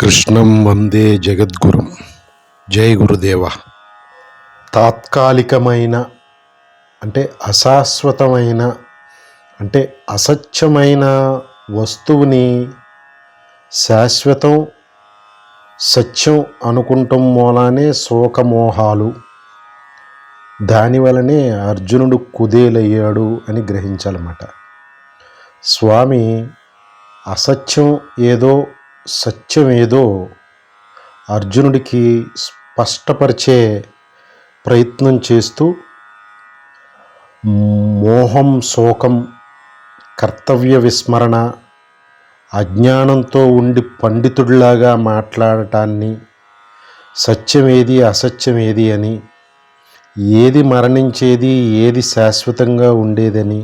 కృష్ణం వందే జగద్గురుం. జై గురుదేవ. తాత్కాలికమైన అంటే అశాశ్వతమైన అంటే అసత్యమైన వస్తువుని శాశ్వతం సత్యం అనుకుంటం మూలానే శోకమోహాలు, దానివలనే అర్జునుడు కుదేలయ్యాడు అని గ్రహించాలన్నమాట. స్వామి అసత్యం ఏదో సత్యం ఏదో అర్జునుడికి స్పష్టపరిచే ప్రయత్నం చేస్తూ మోహం, శోకం, కర్తవ్య విస్మరణ, అజ్ఞానంతో ఉండి పండితుడిలాగా మాట్లాడటాన్ని, సత్యమేది అసత్యమేది అని, ఏది మరణించేది ఏది శాశ్వతంగా ఉండేదని,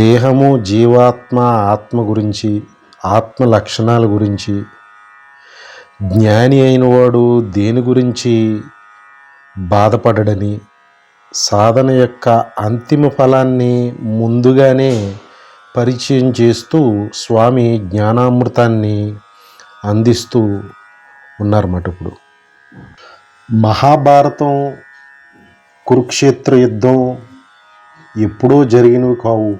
దేహము, జీవాత్మ, ఆత్మ గురించి, ఆత్మ లక్షణాల గురించి, జ్ఞాని అయినవాడు దేని గురించి బాధపడడని, సాధన యొక్క అంతిమ ఫలాన్ని ముందుగానే పరిచయం చేస్తూ స్వామి జ్ఞానామృతాన్ని అందిస్తూ ఉన్నారన్నమాట. ఇప్పుడు మహాభారతం, కురుక్షేత్ర యుద్ధం ఎప్పుడో జరిగినవి కావు.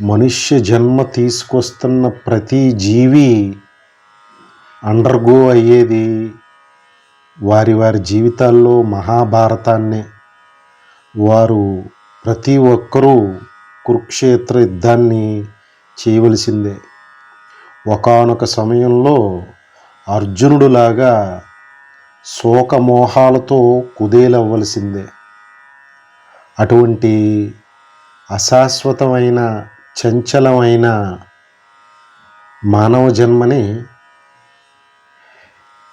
మనుష్య జన్మ తీసుకొస్తున్న ప్రతి జీవి అండర్గో అయ్యేది వారి వారి జీవితాల్లో మహాభారతాన్నే. వారు ప్రతి ఒక్కరూ కురుక్షేత్ర యుద్ధాన్ని చేయవలసిందే. ఒకానొక సమయంలో అర్జునుడులాగా శోకమోహాలతో కుదేలవ్వలసిందే. అటువంటి అశాశ్వతమైన చంచలమైన మానవ జన్మని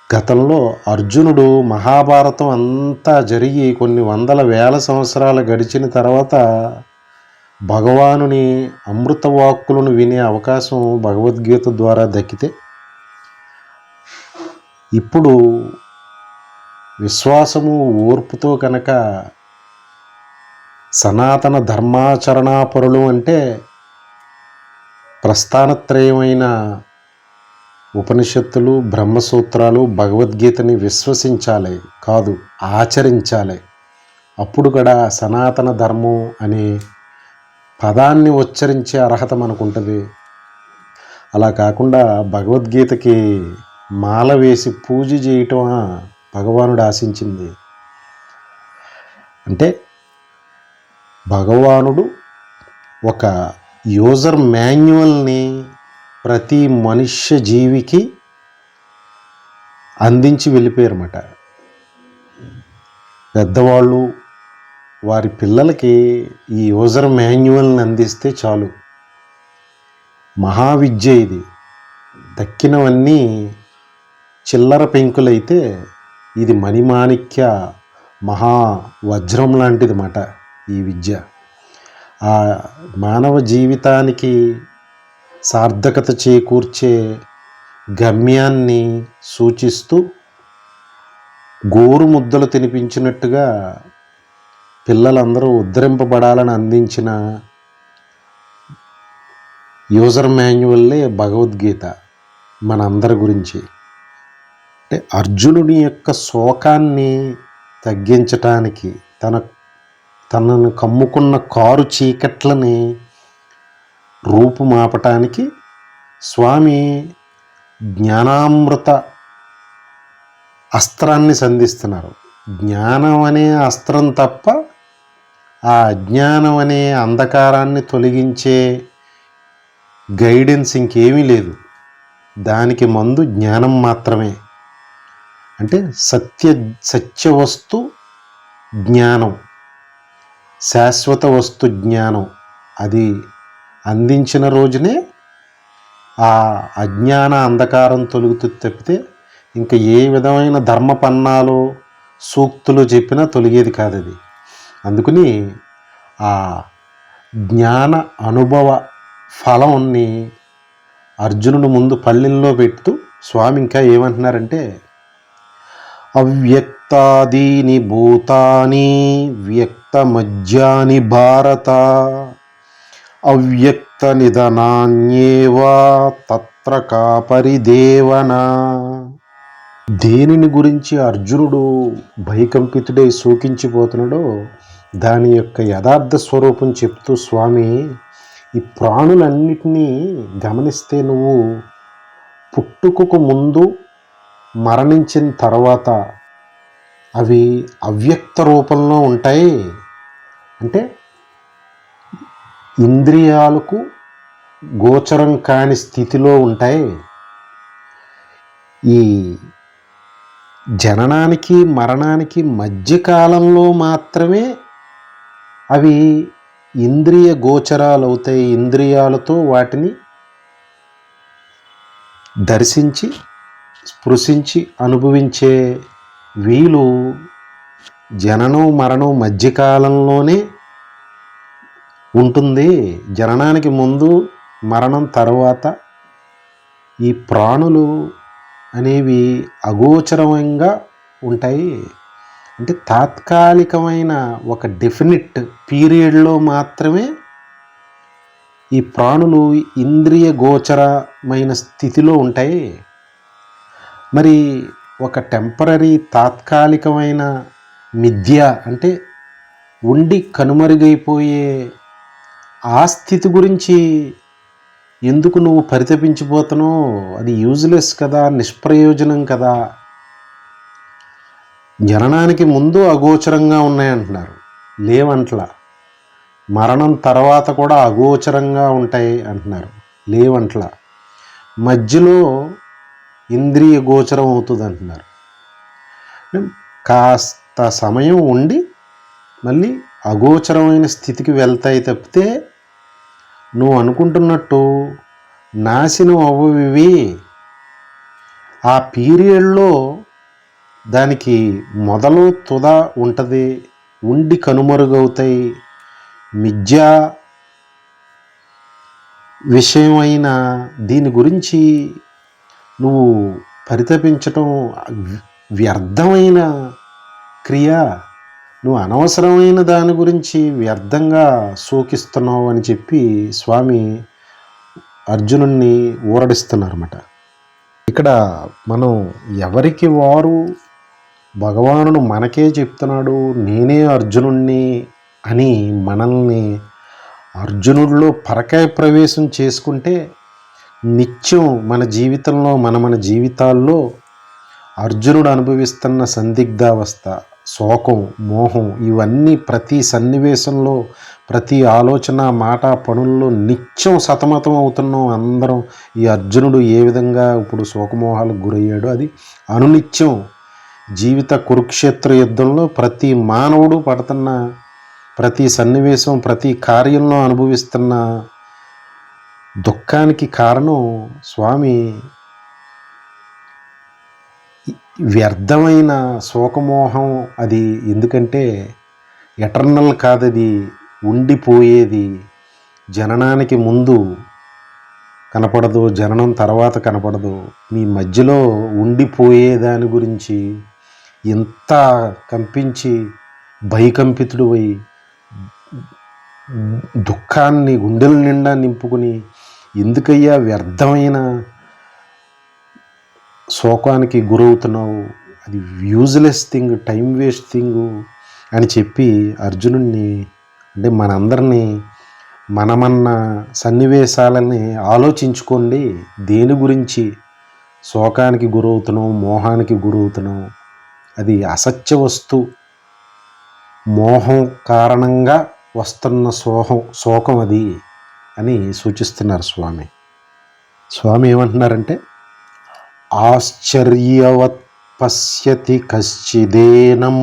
గతంలో అర్జునుడు మహాభారతం అంతా జరిగి కొన్ని వందల వేల సంవత్సరాలు గడిచిన తర్వాత భగవానుని అమృత వాక్కులను వినే అవకాశం భగవద్గీత ద్వారా దక్కితే, ఇప్పుడు విశ్వాసము, ఓర్పుతో కనుక సనాతన ధర్మాచరణాపరులు అంటే ప్రస్థానత్రయమైన ఉపనిషత్తులు, బ్రహ్మసూత్రాలు, భగవద్గీతని విశ్వసించాలి, కాదు ఆచరించాలి. అప్పుడు కూడా సనాతన ధర్మం అనే పదాన్ని ఉచ్చరించే అర్హత మనకుంటుంది. అలా కాకుండా భగవద్గీతకి మాల వేసి పూజ చేయటం భగవానుడు ఆశించింది. అంటే భగవానుడు ఒక యూజర్ మాన్యువల్ని ప్రతి మనుష్య జీవికి అందించి వెళ్ళిపోయారన్నమాట. పెద్దవాళ్ళు వారి పిల్లలకి ఈ యూజర్ మాన్యువల్ని అందిస్తే చాలు. మహావిద్య ఇది. దక్కినవన్నీ చిల్లర పెంకులైతే ఇది మణిమాణిక్య మహా వజ్రం లాంటిది మాట ఈ విద్య. ఆ మానవ జీవితానికి సార్థకత చేకూర్చే గమ్యాన్ని సూచిస్తూ గోరు ముద్దలు తినిపించినట్టుగా పిల్లలందరూ ఉద్ధరింపబడాలని అందించిన యూజర్ మాన్యువల్లే భగవద్గీత మనందరి గురించి. అంటే అర్జునుడి యొక్క శోకాన్ని తగ్గించటానికి, తనను కమ్ముకున్న కారు చీకట్లని రూపుమాపటానికి స్వామి జ్ఞానామృత అస్త్రాన్ని సంధిస్తున్నారు. జ్ఞానం అనే అస్త్రం తప్ప ఆ అజ్ఞానం అనే అంధకారాన్ని తొలగించే గైడెన్స్ ఇంకేమీ లేదు. దానికి మందు జ్ఞానం మాత్రమే. అంటే సత్యవస్తు జ్ఞానం, శాశ్వత వస్తు జ్ఞానం అది అందించిన రోజునే ఆ అజ్ఞాన అంధకారం తొలుగుతూ తప్పితే ఇంకా ఏ విధమైన ధర్మపన్నాలు, సూక్తులు చెప్పినా తొలిగేది కాదు అది. అందుకని ఆ జ్ఞాన అనుభవ ఫలంని అర్జునుడు ముందు పల్లెల్లో పెడుతూ స్వామి ఇంకా ఏమంటున్నారంటే, అవ్యక్తాదీని భూతాని వ్యక్తమజ్జాని భారత అవ్యక్త నిధనాన్యేవా తత్ర పుత్రకా పరిదేవనా. దేనిని గురించి అర్జునుడు భయకంపితుడై శోకించిపోతున్నాడో దాని యొక్క యథార్థ స్వరూపం చెప్తూ స్వామి, ఈ ప్రాణులన్నిటినీ గమనిస్తే నువ్వు పుట్టుకకు ముందు, మరణించిన తర్వాత అవి అవ్యక్త రూపంలో ఉంటాయి. అంటే ఇంద్రియాలకు గోచరం కాని స్థితిలో ఉంటాయి. ఈ జననానికి మరణానికి మధ్యకాలంలో మాత్రమే అవి ఇంద్రియ గోచరాలు అవుతాయి. ఇంద్రియాలతో వాటిని దర్శించి స్పృశించి అనుభవించే వీలు జననం మరణం మధ్యకాలంలోనే ఉంటుంది. జననానికి ముందు మరణం తర్వాత ఈ ప్రాణులు అనేవి అగోచరంగా ఉంటాయి. అంటే తాత్కాలికమైన ఒక డెఫినిట్ పీరియడ్లో మాత్రమే ఈ ప్రాణులు ఇంద్రియ గోచరమైన స్థితిలో ఉంటాయి. మరి ఒక టెంపరరీ తాత్కాలికమైన మిథ్య అంటే ఉండి కనుమరుగైపోయే ఆ స్థితి గురించి ఎందుకు నువ్వు పరితపించిపోతున్నావు? అది యూజ్లెస్ కదా, నిష్ప్రయోజనం కదా. జననానికి ముందు అగోచరంగా ఉన్నాయంటున్నారు, లేవంట్లా. మరణం తర్వాత కూడా అగోచరంగా ఉంటాయి అంటున్నారు, లేవంట్లా. మధ్యలో ఇంద్రియ గోచరం అవుతుంది అంటున్నారు. కాస్త సమయం ఉండి మళ్ళీ అగోచరమైన స్థితికి వెళ్తాయి తప్పితే నువ్వు అనుకుంటున్నట్టు నాశనం అవ్వవి. ఆ పీరియడ్లో దానికి మొదలు తుద ఉంటుంది, ఉండి కనుమరుగవుతాయి. మిథ్యా విషయమైన దీని గురించి నువ్వు పరితపించటం వ్యర్థమైన క్రియ. నువ్వు అనవసరమైన దాని గురించి వ్యర్థంగా శోకిస్తున్నావు అని చెప్పి స్వామి అర్జునుడిని ఊరడిస్తున్నారన్నమాట. ఇక్కడ మనం ఎవరికి వారు భగవానుడు మనకే చెప్తున్నాడు, నేనే అర్జునుడిని అని మనల్ని అర్జునుడిలో పరకాయ ప్రవేశం చేసుకుంటే నిత్యం మన జీవితంలో మన జీవితాల్లో అర్జునుడు అనుభవిస్తున్న సందిగ్ధావస్థ, శోకం, మోహం ఇవన్నీ ప్రతి సన్నివేశంలో, ప్రతి ఆలోచన, మాట, పనుల్లో నిత్యం సతమతం అవుతున్నాం అందరం. ఈ అర్జునుడు ఏ విధంగా ఇప్పుడు శోకమోహాలకు గురయ్యాడో అది అనునిత్యం జీవిత కురుక్షేత్ర యుద్ధంలో ప్రతి మానవుడు పడుతున్న ప్రతి సన్నివేశం, ప్రతి కార్యంలో అనుభవిస్తున్న దుఃఖానికి కారణం స్వామి వ్యర్థమైన శోకమోహం. అది ఎందుకంటే ఎటర్నల్ కాదది, ఉండిపోయేది. జననానికి ముందు కనపడదు, జననం తర్వాత కనపడదు. మీ మధ్యలో ఉండిపోయే దాని గురించి ఎంత కంపించి భయకంపితుడు అయి దుఃఖాన్ని గుండెల నిండా నింపుకుని ఎందుకయ్యా వ్యర్థమైన శోకానికి గురవుతున్నావు, అది useless thing, time waste thing అని చెప్పి అర్జునుడిని, అంటే మనందరినీ మనమన్న సన్నివేశాలని ఆలోచించుకోండి. దేని గురించి శోకానికి గురవుతున్నావు, మోహానికి గురవుతున్నావు? అది అసత్య వస్తు, మోహం కారణంగా వస్తున్న శోకం అది అని సూచిస్తున్నారు స్వామి. స్వామి ఏమంటున్నారంటే, ఆశ్చర్యవత్ పశ్యతి కశ్చిదేనం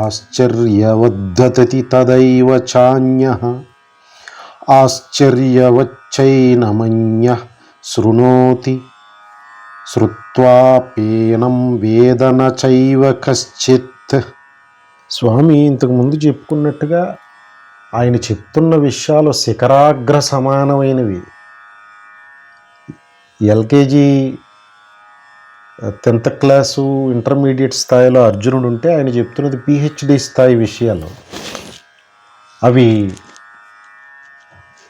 ఆశ్చర్యవద్దతి తదైవ చాన్యః ఆశ్చర్యవచ్చైనమన్యః శృణోతి శ్రుత్వాపేనం వేదన చైవ కశ్చిత్. స్వామి ఇంతకుముందు చెప్పుకున్నట్టుగా ఆయన చెప్తున్న విషయాలు శిఖరాగ్ర సమానమైనవి. ఎల్కేజీ 10th క్లాసు ఇంటర్మీడియట్ స్థాయిలో అర్జునుడు ఉంటే ఆయన చెప్తున్నది పిహెచ్డి స్థాయి విషయాలు. అవి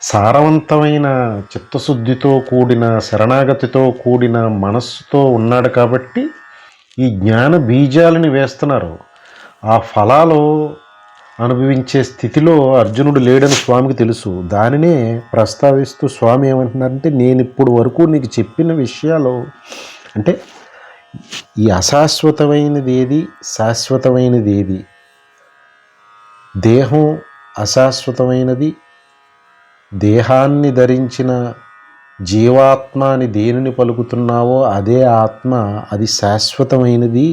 సారవంతమైన చిత్తశుద్ధితో కూడిన శరణాగతితో కూడిన మనస్సుతో ఉన్నాడు కాబట్టి ఈ జ్ఞాన బీజాలని వేస్తున్నారు. ఆ ఫలాలు అనుభవించే స్థితిలో అర్జునుడు లేడని స్వామికి తెలుసు. దానినే ప్రస్తావిస్తూ స్వామి ఏమంటున్నారంటే, నేను ఇప్పుడు వరకు నీకు చెప్పిన విషయాలు అంటే ఈ అశాశ్వతమైనది ఏది, శాశ్వతమైనది ఏది, దేహం అశాశ్వతమైనది, దేహాన్ని ధరించిన జీవాత్మ అని దేనిని పలుకుతున్నావో అదే ఆత్మ, అది శాశ్వతమైనది.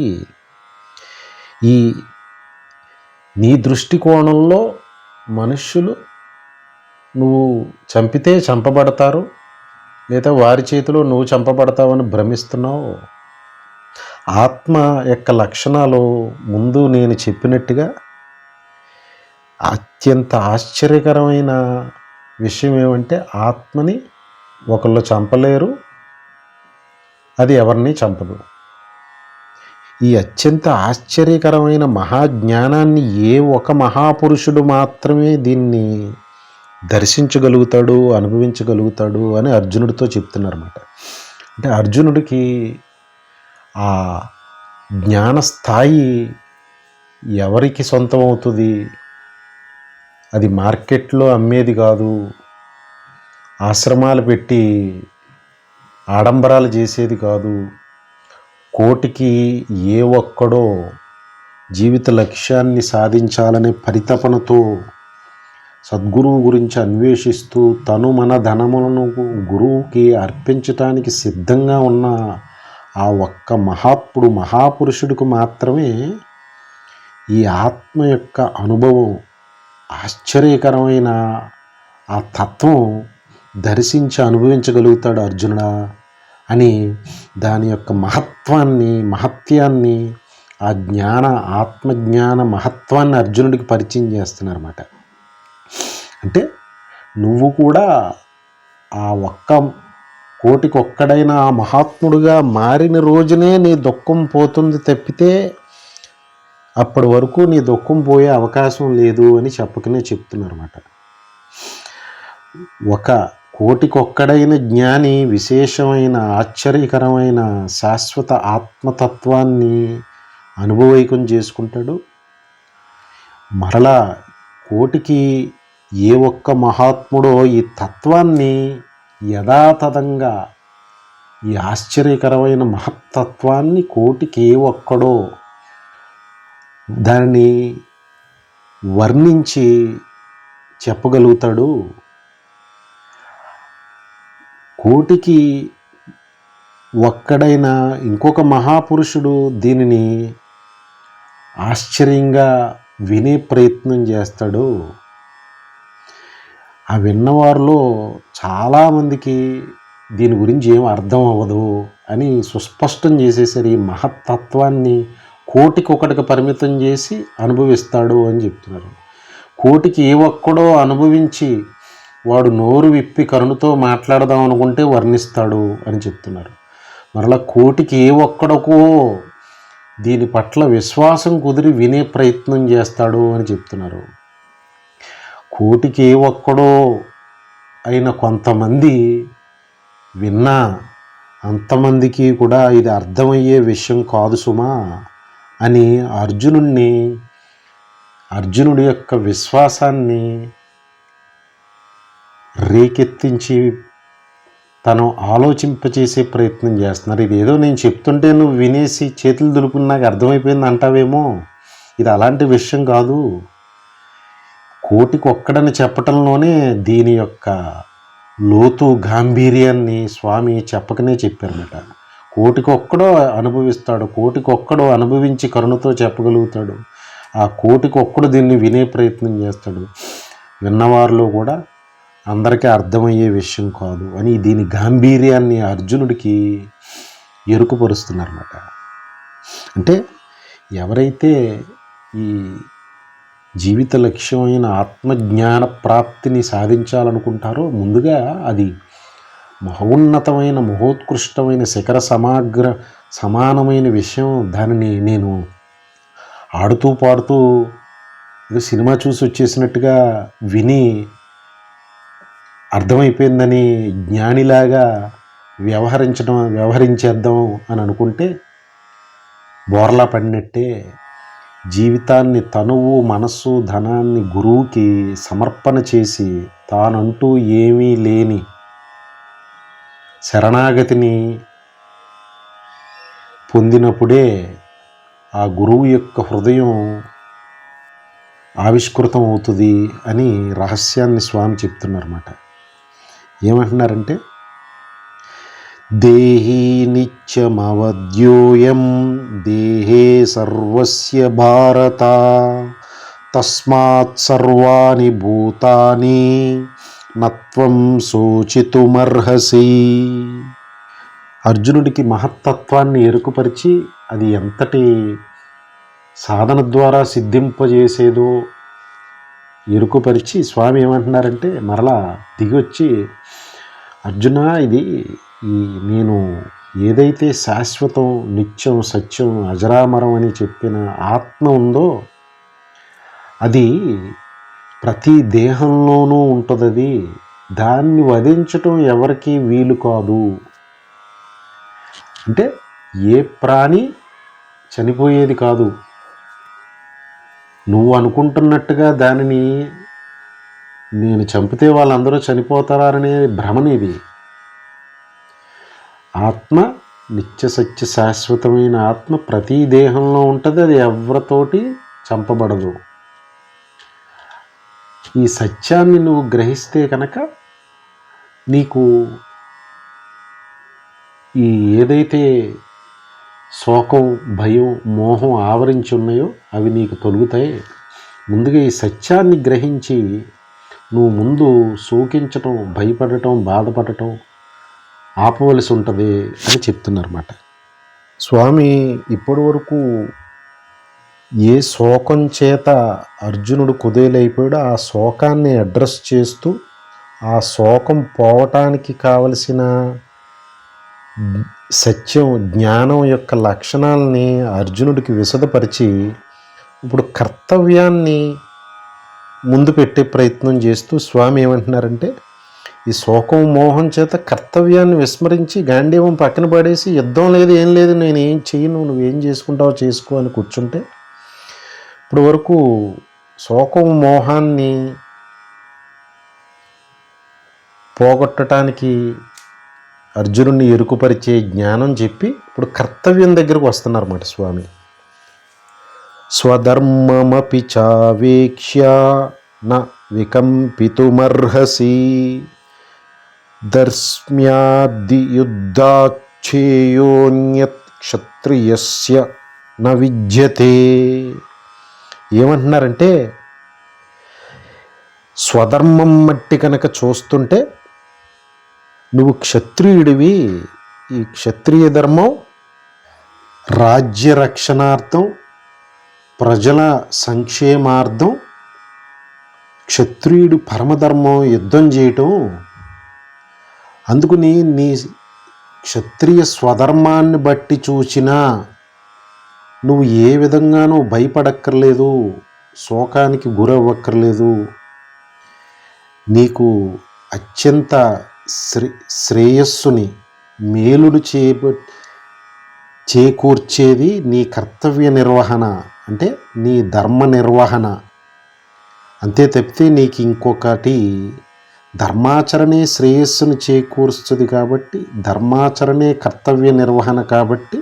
ఈ నీ దృష్టికోణంలో మనుష్యులు నువ్వు చంపితే చంపబడతారు, లేదా వారి చేతిలో నువ్వు చంపబడతావని భ్రమిస్తున్నావు. ఆత్మ యొక్క లక్షణాలు ముందు నేను చెప్పినట్టుగా అత్యంత ఆశ్చర్యకరమైన విషయం ఏమంటే, ఆత్మని ఒకళ్ళు చంపలేరు, అది ఎవరిని చంపదు. ఈ అత్యంత ఆశ్చర్యకరమైన మహాజ్ఞానాన్ని ఏ ఒక మహాపురుషుడు మాత్రమే దీన్ని దర్శించగలుగుతాడు, అనుభవించగలుగుతాడు అని అర్జునుడితో చెప్తున్నారన్నమాట. అంటే అర్జునుడికి ఆ జ్ఞాన స్థాయి ఎవరికి సొంతం అవుతుంది? అది మార్కెట్లో అమ్మేది కాదు, ఆశ్రమాలు పెట్టి ఆడంబరాలు చేసేది కాదు. కోటికి ఏ ఒక్కడో జీవిత లక్ష్యాన్ని సాధించాలనే పరితపనతో సద్గురువు గురించి అన్వేషిస్తూ తను మన ధనములను గురువుకి అర్పించటానికి సిద్ధంగా ఉన్న ఆ ఒక్క మహాపురుషుడికి మాత్రమే ఈ ఆత్మ యొక్క అనుభవం, ఆశ్చర్యకరమైన ఆ తత్వం దర్శించి అనుభవించగలుగుతాడు అర్జునుడా అని దాని యొక్క మహత్యాన్ని, ఆ ఆత్మజ్ఞాన మహత్వాన్ని అర్జునుడికి పరిచయం చేస్తున్నారన్నమాట. అంటే నువ్వు కూడా ఆ కోటికొక్కడైన ఆ మహాత్ముడుగా మారిన రోజునే నీ దుఃఖం పోతుంది తప్పితే అప్పటి వరకు నీ దుఃఖం పోయే అవకాశం లేదు అని చెప్పకనే చెప్తున్నారన్నమాట. ఒక కోటికొక్కడైన జ్ఞాని విశేషమైన ఆశ్చర్యకరమైన శాశ్వత ఆత్మతత్వాన్ని అనుభవైకం చేసుకుంటాడు. మరలా కోటికి ఏ ఒక్క మహాత్ముడో ఈ తత్వాన్ని యథాతథంగా, ఈ ఆశ్చర్యకరమైన మహత్తత్వాన్ని కోటికి ఏ ఒక్కడో దానిని వర్ణించి చెప్పగలుగుతాడు. కోటికి ఒక్కడైనా ఇంకొక మహాపురుషుడు దీనిని ఆశ్చర్యంగా వినే ప్రయత్నం చేస్తాడు. ఆ విన్నవారిలో చాలామందికి దీని గురించి ఏం అర్థం అవ్వదు అని సుస్పష్టం చేసేసరి ఈ మహత్తత్వాన్ని కోటికొకటికి పరిమితం చేసి అనుభవిస్తాడు అని చెప్తున్నారు. కోటికి ఏ ఒక్కడో అనుభవించి వాడు నోరు విప్పి కరుణతో మాట్లాడదాం అనుకుంటే వర్ణిస్తాడు అని చెప్తున్నారు. మరలా కోటికి ఏ ఒక్కడికో దీని పట్ల విశ్వాసం కుదిరి వినే ప్రయత్నం చేస్తాడు అని చెప్తున్నారు. కోటికి ఏ ఒక్కడో అయిన కొంతమంది విన్నా అంతమందికి కూడా ఇది అర్థమయ్యే విషయం కాదు సుమా అని అర్జునుడి యొక్క విశ్వాసాన్ని రేకెత్తించి తను ఆలోచింపచేసే ప్రయత్నం చేస్తున్నారు. ఇది ఏదో నేను చెప్తుంటే నువ్వు వినేసి చేతులు దులుపుని నాకు అర్థమైపోయింది అంటావేమో, ఇది అలాంటి విషయం కాదు. కోటికొక్కడని చెప్పటంలోనే దీని యొక్క లోతు గాంభీర్యాన్ని స్వామి చెప్పకనే చెప్పారన్నమాట. కోటికొక్కడో అనుభవిస్తాడు, కోటికొక్కడో అనుభవించి కరుణతో చెప్పగలుగుతాడు, ఆ కోటికొక్కడు దీన్ని వినే ప్రయత్నం చేస్తాడు. విన్నవారిలో కూడా అందరికీ అర్థమయ్యే విషయం కాదు అని దీని గాంభీర్యాన్ని అర్జునుడికి ఎరుకుపరుస్తున్నారన్నమాట. అంటే ఎవరైతే ఈ జీవిత లక్ష్యమైన ఆత్మజ్ఞాన ప్రాప్తిని సాధించాలనుకుంటారో ముందుగా అది మహోన్నతమైన మహోత్కృష్టమైన శిఖర సమానమైన విషయం. దానిని నేను ఆడుతూ పాడుతూ ఏదో సినిమా చూసి వచ్చేసినట్టుగా విని అర్థమైపోయిందని జ్ఞానిలాగా వ్యవహరించేద్దాం అని అనుకుంటే బోర్లా పడినట్టే. జీవితాన్ని, తనువు, మనస్సు, ధనాన్ని గురువుకి సమర్పణ చేసి తానంటూ ఏమీ లేని శరణాగతిని పొందినప్పుడే ఆ గురువు యొక్క హృదయం ఆవిష్కృతం అవుతుంది అని రహస్యాన్ని స్వామి చెప్తున్నారన్నమాట. ఏమంటున్నారంటే, దేహీ నిత్యమవద్యోయం దేహే సర్వస్య భారత తస్మాత్ సర్వాణి భూతాని నత్వం శోచితుమర్హసి. అర్జునుడికి మహత్తత్వాన్ని ఎరుకుపరిచి అది ఎంతటి సాధన ద్వారా సిద్ధింపజేసేదో ఎరుకుపరిచి స్వామి ఏమంటున్నారంటే, మరలా దిగొచ్చి, అర్జున, ఇది నేను ఏదైతే శాశ్వతం, నిత్యం, సత్యం, అజరామరం అని చెప్పిన ఆత్మ ఉందో అది ప్రతి దేహంలోనూ ఉంటుంది. దాన్ని వధించటం ఎవరికీ వీలు కాదు. అంటే ఏ ప్రాణి చనిపోయేది కాదు. నువ్వు అనుకుంటున్నట్టుగా దానిని నేను చంపితే వాళ్ళందరూ చనిపోతారనే భ్రమనిది. ఆత్మ నిత్య సత్య శాశ్వతమైన ఆత్మ ప్రతి దేహంలో ఉంటుంది. అది ఎవరితోటి చంపబడదు. ఈ సత్యాన్ని నువ్వు గ్రహిస్తే కనుక నీకు ఈ ఏదైతే శోకం, భయం, మోహం ఆవరించి ఉన్నాయో అవి నీకు తొలుగుతాయి. ముందుగా ఈ సత్యాన్ని గ్రహించి నువ్వు ముందు శోకించటం, భయపడటం, బాధపడటం ఆపవలసి ఉంటుంది అని చెప్తున్నారన్నమాట. స్వామి ఇప్పటి వరకు ఏ శోకం చేత అర్జునుడు కుదేలైపోయాడో ఆ శోకాన్ని అడ్రస్ చేస్తూ ఆ శోకం పోవటానికి కావలసిన సత్యం, జ్ఞానం యొక్క లక్షణాలని అర్జునుడికి విశదపరిచి ఇప్పుడు కర్తవ్యాన్ని ముందు పెట్టే ప్రయత్నం చేస్తూ స్వామి ఏమంటున్నారంటే, ఈ శోకం, మోహం చేత కర్తవ్యాన్ని విస్మరించి గాంధీవం పక్కన పడేసి యుద్ధం లేదు, ఏం లేదు, నేను ఏం చెయ్యను, నువ్వేం చేసుకుంటావో చేసుకో అని కూర్చుంటే ఇప్పుడు వరకు శోకం, మోహాన్ని పోగొట్టడానికి అర్జునుడిని ఎరుకుపరిచే జ్ఞానం చెప్పి ఇప్పుడు కర్తవ్యం దగ్గరకు వస్తున్నారన్నమాట స్వామి. స్వధర్మమపి చావేక్ష్య న వికంపితుమర్హసి దర్స్మ్యాద్ది యుద్ధాచ్ఛేయోన్యత్ క్షత్రియస్య న విద్యతే. ఏమంటున్నారంటే, స్వధర్మం మట్టి కనుక చూస్తుంటే నువ్వు క్షత్రియుడివి. ఈ క్షత్రియ ధర్మం రాజ్య రక్షణార్థం, ప్రజల సంక్షేమార్థం క్షత్రియుడు పరమధర్మం యుద్ధం చేయటం. అందుకని నీ క్షత్రియ స్వధర్మాన్ని బట్టి చూసినా నువ్వు ఏ విధంగానూ భయపడక్కర్లేదు, శోకానికి గురవ్వక్కర్లేదు. నీకు అత్యంత శ్రేయస్సుని, మేలుడు చేకూర్చేది నీ కర్తవ్య నిర్వహణ, అంటే నీ ధర్మ నిర్వహణ. అంతే తప్పితే నీకు ఇంకొకటి ధర్మాచరణే శ్రేయస్సును చేకూరుస్తుంది. కాబట్టి ధర్మాచరణే కర్తవ్య నిర్వహణ. కాబట్టి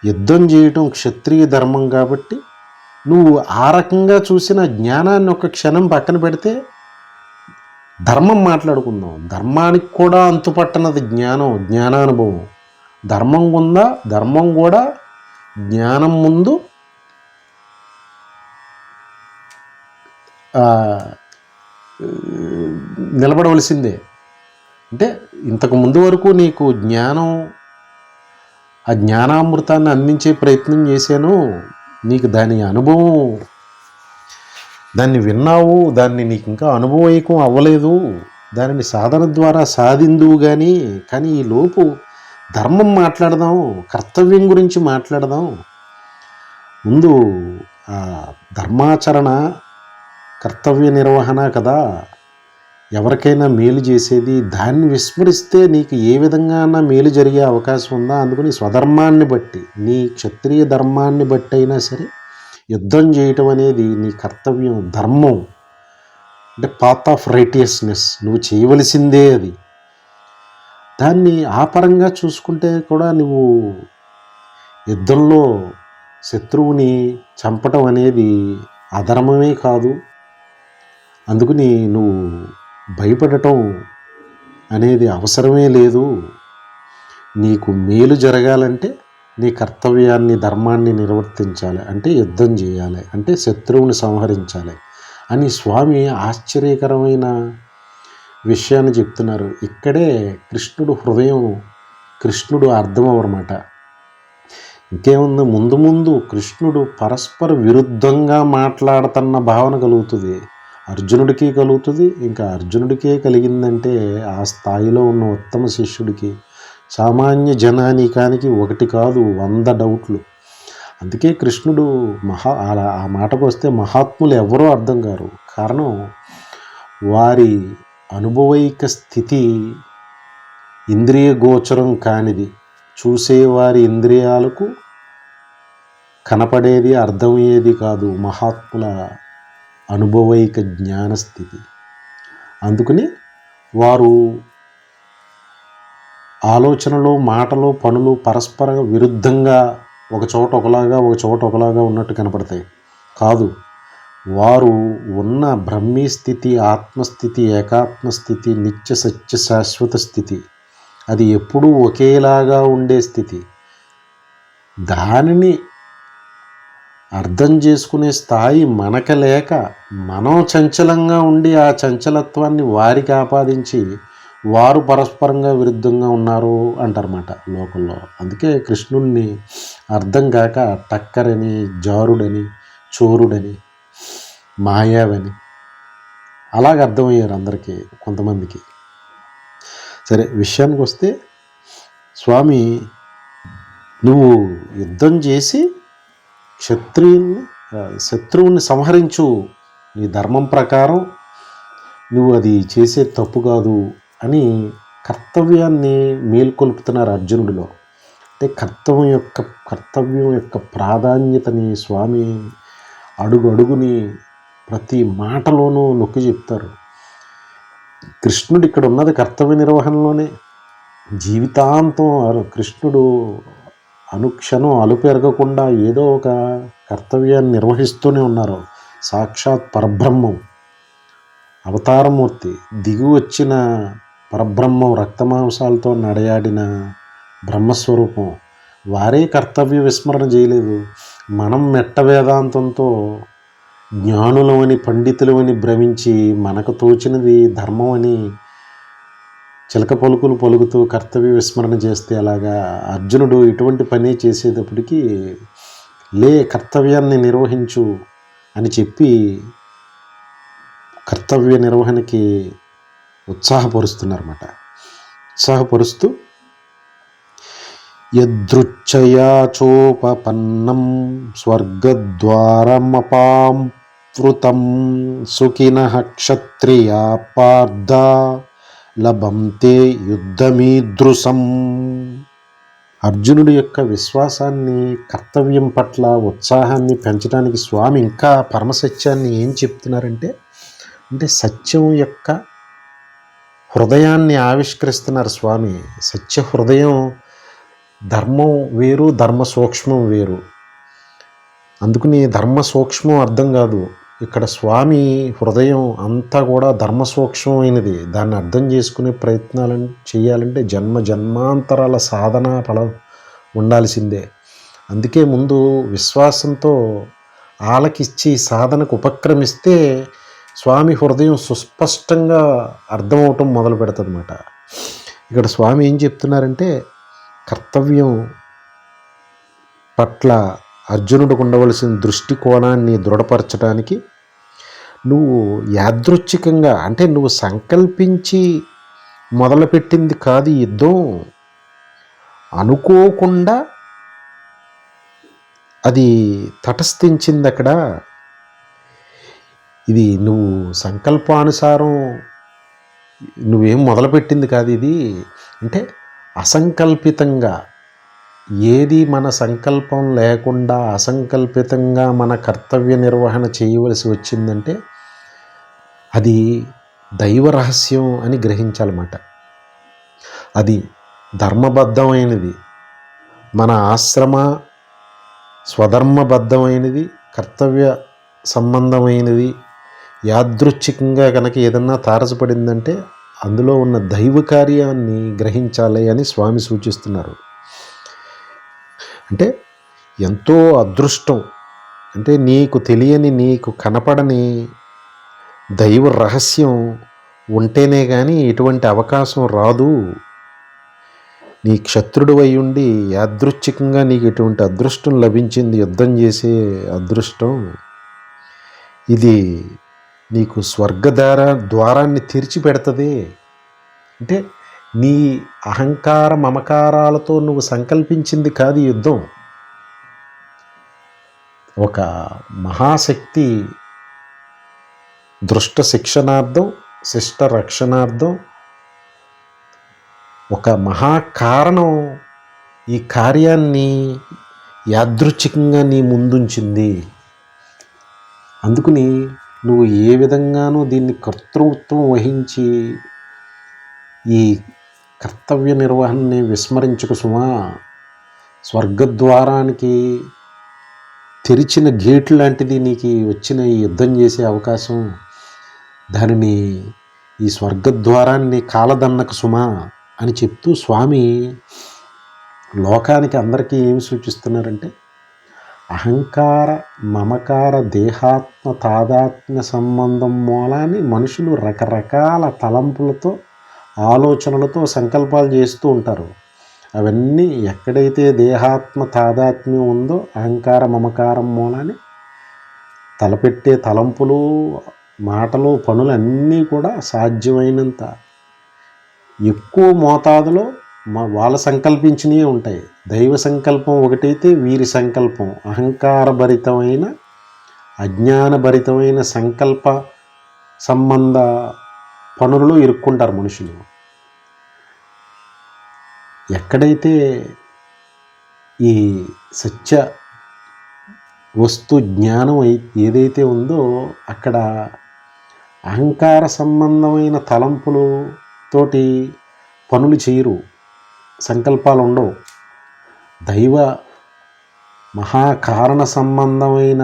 యుద్ధం చేయటం క్షత్రియ ధర్మం. కాబట్టి నువ్వు ఆ రకంగా చూసిన జ్ఞానాన్ని ఒక క్షణం పక్కన పెడితే ధర్మం మాట్లాడుకుందాం. ధర్మానికి కూడా అంతుపట్టనది జ్ఞానం, జ్ఞానానుభవం. ధర్మం ఉందా, ధర్మం కూడా జ్ఞానం ముందు నిలబడవలసిందే. అంటే ఇంతకు ముందు వరకు నీకు జ్ఞానం, ఆ జ్ఞానామృతాన్ని అందించే ప్రయత్నం చేశాను. నీకు దాని అనుభవం, దాన్ని విన్నావు, దాన్ని నీకు ఇంకా అనుభవైకం అవ్వలేదు. దానిని సాధన ద్వారా సాధిందువు కానీ ఈ లోపు ధర్మం మాట్లాడదాం, కర్తవ్యం గురించి మాట్లాడదాం. ముందు ధర్మాచరణ, కర్తవ్య నిర్వహణ కదా. ఎవరికైనా మేలు చేసేది, దాన్ని విస్మరిస్తే నీకు ఏ విధంగా మేలు జరిగే అవకాశం ఉందా? అందుకని స్వధర్మాన్ని బట్టి, నీ క్షత్రియ ధర్మాన్ని బట్టి అయినా సరే యుద్ధం చేయటం అనేది నీ కర్తవ్యం, ధర్మం, అంటే పాత్ ఆఫ్ రైటియస్నెస్, నువ్వు చేయవలసిందే అది. దాన్ని ఆ పరంగా చూసుకుంటే కూడా నువ్వు యుద్ధంలో శత్రువుని చంపటం అనేది అధర్మమే కాదు. అందుకని నువ్వు భయపడటం అనేది అవసరమే లేదు. నీకు మేలు జరగాలంటే నీ కర్తవ్యాన్ని, ధర్మాన్ని నిర్వర్తించాలి, అంటే యుద్ధం చేయాలి, అంటే శత్రువుని సంహరించాలి అని స్వామి ఆశ్చర్యకరమైన విషయాన్ని చెప్తున్నారు. ఇక్కడే కృష్ణుడు హృదయం, కృష్ణుడు అర్థమవరమాట. ఇంకేముంది, ముందు ముందు కృష్ణుడు పరస్పర విరుద్ధంగా మాట్లాడుతున్న భావన కలుగుతుంది, అర్జునుడికి కలుగుతుంది. ఇంకా అర్జునుడికే కలిగిందంటే ఆ స్థాయిలో ఉన్న ఉత్తమ శిష్యుడికి, సామాన్య జనానీకానికి ఒకటి కాదు 100 డౌట్లు. అందుకే కృష్ణుడు ఆ మాటకు వస్తే మహాత్ములు ఎవరో అర్థం కారు. కారణం వారి అనుభవైక స్థితి ఇంద్రియ గోచరం కానిది, చూసేవారి ఇంద్రియాలకు కనపడేది, అర్థమయ్యేది కాదు మహాత్ముల అనుభవైక జ్ఞానస్థితి. అందుకని వారు ఆలోచనలు, మాటలు, పనులు పరస్పర విరుద్ధంగా ఒక చోట ఒకలాగా, ఒక చోట ఒకలాగా ఉన్నట్టు కనపడతాయి. కాదు, వారు ఉన్న బ్రహ్మీ స్థితి, ఆత్మస్థితి, ఏకాత్మస్థితి, నిత్య సత్య శాశ్వత స్థితి, అది ఎప్పుడూ ఒకేలాగా ఉండే స్థితి. దానిని అర్థం చేసుకునే స్థాయి మనక లేక మనం చంచలంగా ఉండి ఆ చంచలత్వాన్ని వారికి ఆపాదించి వారు పరస్పరంగా విరుద్ధంగా ఉన్నారు అంటారన్నమాట లోకంలో. అందుకే కృష్ణుణ్ణి అర్థం కాక టక్కరని, జారుడని, చోరుడని, మాయావని అలాగ అర్థమయ్యారు అందరికీ, కొంతమందికి. సరే, విషయానికి వస్తే స్వామి నువ్వు యుద్ధం చేసి శత్రువుని సంహరించు, నీ ధర్మం ప్రకారం నువ్వు అది చేసే తప్పు కాదు అని కర్తవ్యాన్ని మేల్కొల్పుతున్నారు అర్జునుడిలో. అంటే కర్తవ్యం యొక్క ప్రాధాన్యతని స్వామి అడుగు అడుగుని ప్రతి మాటలోనూ నొక్కి చెప్తారు. కృష్ణుడు ఇక్కడ ఉన్నది కర్తవ్య నిర్వహణలోనే. జీవితాంతం కృష్ణుడు అనుక్షణం అలుపెరగకుండా ఏదో ఒక కర్తవ్యాన్ని నిర్వహిస్తూనే ఉన్నారు. సాక్షాత్ పరబ్రహ్మం, అవతారమూర్తి, దిగి వచ్చిన పరబ్రహ్మం, రక్తమాంసాలతో నడయాడిన బ్రహ్మస్వరూపం, వారే కర్తవ్య విస్మరణ చేయలేదు. మనం మెట్ట వేదాంతంతో జ్ఞానులమని, పండితులమని భ్రమించి మనకు తోచినది ధర్మం అని చిలక పలుకులు పలుకుతూ కర్తవ్య విస్మరణ చేస్తే అలాగా అర్జునుడు ఇటువంటి పని చేసేటప్పటికీ కర్తవ్యాన్ని నిర్వహించు అని చెప్పి కర్తవ్య నిర్వహణకి ఉత్సాహపరుస్తున్నారన్నమాట. ఉత్సాహపరుస్తూ యదృచ్ఛయా చోపపన్నం స్వర్గద్వారమపావృతం సుఖినః క్షత్రియా పార్థ లభంతే యుద్ధమీదృశం. అర్జునుడి యొక్క విశ్వాసాన్ని, కర్తవ్యం పట్ల ఉత్సాహాన్ని పెంచడానికి స్వామి ఇంకా పరమసత్యాన్ని ఏం చెప్తున్నారంటే, సత్యం యొక్క హృదయాన్ని ఆవిష్కరిస్తున్నారు స్వామి. సత్య హృదయం, ధర్మం వేరు, ధర్మ సూక్ష్మం వేరు. అందుకని ధర్మ సూక్ష్మం అర్థం కాదు. ఇక్కడ స్వామి హృదయం అంతా కూడా ధర్మ సూక్ష్మమైనది. దాన్ని అర్థం చేసుకునే ప్రయత్నాలను చేయాలంటే జన్మాంతరాల సాధన ఫలం ఉండాల్సిందే. అందుకే ముందు విశ్వాసంతో ఆలకిచ్చి సాధనకు ఉపక్రమిస్తే స్వామి హృదయం సుస్పష్టంగా అర్థమవటం మొదలు పెడుతుంది అన్నమాట. ఇక్కడ స్వామి ఏం చెప్తున్నారంటే, కర్తవ్యం పట్ల అర్జునుడికి ఉండవలసిన దృష్టికోణాన్ని దృఢపరచడానికి నువ్వు యాదృచ్ఛికంగా, అంటే నువ్వు సంకల్పించి మొదలుపెట్టింది కాదు యుద్ధం, అనుకోకుండా అది తటస్థించింది అక్కడ. ఇది నువ్వు సంకల్పానుసారం నువ్వేం మొదలుపెట్టింది కాదు ఇది. అంటే అసంకల్పితంగా ఏది మన సంకల్పం లేకుండా అసంకల్పితంగా మన కర్తవ్య నిర్వహణ చేయవలసి వచ్చిందంటే అది దైవ రహస్యం అని గ్రహించాలన్నమాట. అది ధర్మబద్ధమైనది, మన ఆశ్రమ స్వధర్మబద్ధమైనది, కర్తవ్య సంబంధమైనది. యాదృచ్ఛికంగా కనుక ఏదన్నా తారసపడిందంటే అందులో ఉన్న దైవ కార్యాన్ని గ్రహించాలి అని స్వామి సూచిస్తున్నారు. అంటే ఎంతో అదృష్టం, అంటే నీకు తెలియని, నీకు కనపడని దైవ రహస్యం ఉంటేనే కానీ ఎటువంటి అవకాశం రాదు. నీ క్షత్రుడు అయి ఉండి యాదృచ్ఛికంగా నీకు ఎటువంటి అదృష్టం లభించింది, యుద్ధం చేసే అదృష్టం. ఇది నీకు ద్వారాన్ని తెరిచిపెడుతుంది. అంటే నీ అహంకార మమకారాలతో నువ్వు సంకల్పించింది కాదు యుద్ధం. ఒక మహాశక్తి దృష్ట శిక్షణార్థం, శిష్ట రక్షణార్థం ఒక మహాకారణం ఈ కార్యాన్ని యాదృచ్ఛికంగా నీ ముందుంచింది. అందుకని నువ్వు ఏ విధంగానూ దీన్ని కర్తృత్వం వహించి ఈ కర్తవ్య నిర్వహణని విస్మరించకు సుమా. స్వర్గద్వారానికి తెరిచిన గేట్లు లాంటిది నీకు వచ్చిన ఈ యుద్ధం చేసే అవకాశం. దానిని, ఈ స్వర్గద్వారాన్ని కాలదన్నకు సుమా అని చెప్తూ స్వామి లోకానికి అందరికీ ఏమి సూచిస్తున్నారంటే అహంకార మమకార దేహాత్మ తాదాత్మ్య సంబంధం మూలాన్ని మనుషులు రకరకాల తలంపులతో, ఆలోచనలతో సంకల్పాలు చేస్తూ ఉంటారు. అవన్నీ ఎక్కడైతే దేహాత్మ తాదాత్మ్యం ఉందో అహంకార మమకారం మూలాన్ని తలపెట్టే తలంపులు, మాటలు, పనులు అన్నీ కూడా సాధ్యమైనంత ఎక్కువ మోతాదులో వాళ్ళ సంకల్పించినవి ఉంటాయి. దైవ సంకల్పం ఒకటైతే వీరి సంకల్పం అహంకారభరితమైన, అజ్ఞానభరితమైన సంకల్ప సంబంధ పనులలో ఇరుక్కుంటారు మనుషులు. ఎక్కడైతే ఈ సత్య వస్తు జ్ఞానం ఏదైతే ఉందో అక్కడ అహంకార సంబంధమైన తలంపులు తోటి పనులు చేయరు, సంకల్పాలు ఉండవు. దైవ మహాకారణ సంబంధమైన,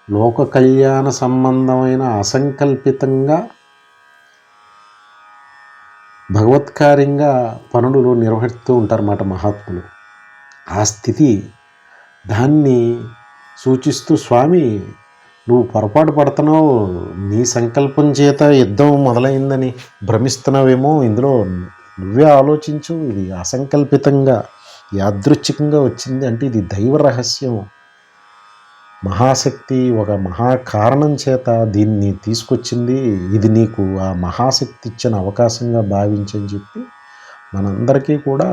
లోక కళ్యాణ సంబంధమైన అసంకల్పితంగా భగవత్కార్యంగా పనులు నిర్వహిస్తూ ఉంటారన్నమాట మహాత్ములు. ఆ స్థితి, దాన్ని సూచిస్తూ స్వామి నువ్వు పొరపాటు పడుతున్నావు, నీ సంకల్పం చేత యుద్ధం మొదలైందని భ్రమిస్తున్నావేమో, ఇందులో నువ్వే ఆలోచించు. ఇది అసంకల్పితంగా యాదృచ్ఛికంగా వచ్చింది. అంటే ఇది దైవ రహస్యం. మహాశక్తి ఒక మహాకారణం చేత దీన్ని తీసుకొచ్చింది. ఇది నీకు ఆ మహాశక్తి ఇచ్చిన అవకాశంగా భావించని చెప్పి మనందరికీ కూడా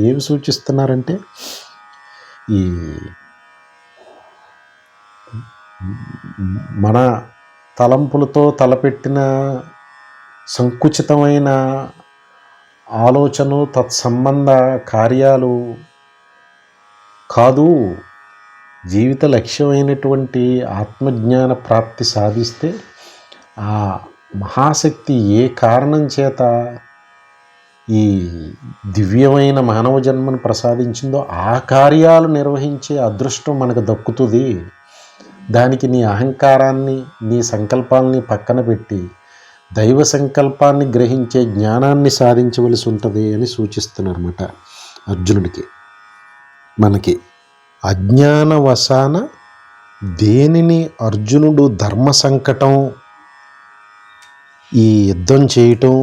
ఏమి సూచిస్తున్నారంటే ఈ మన తలంపులతో తలపెట్టిన సంకుచితమైన ఆలోచన, తత్సంబంధ కార్యాలు కాదు. జీవిత లక్ష్యమైనటువంటి ఆత్మజ్ఞాన ప్రాప్తి సాధిస్తే ఆ మహాశక్తి ఏ కారణం చేత ఈ దివ్యమైన మానవ జన్మను ప్రసాదించిందో ఆ కార్యాలు నిర్వహించే అదృష్టం మనకు దక్కుతుంది. దానికి నీ అహంకారాన్ని, నీ సంకల్పాలని పక్కన పెట్టి దైవ సంకల్పాన్ని గ్రహించే జ్ఞానాన్ని సాధించవలసి ఉంటుంది అని సూచిస్తున్నారన్నమాట అర్జునుడికి. మనకి అజ్ఞానవశాన దేనిని అర్జునుడు ధర్మ సంకటం, ఈ యుద్ధం చేయటం,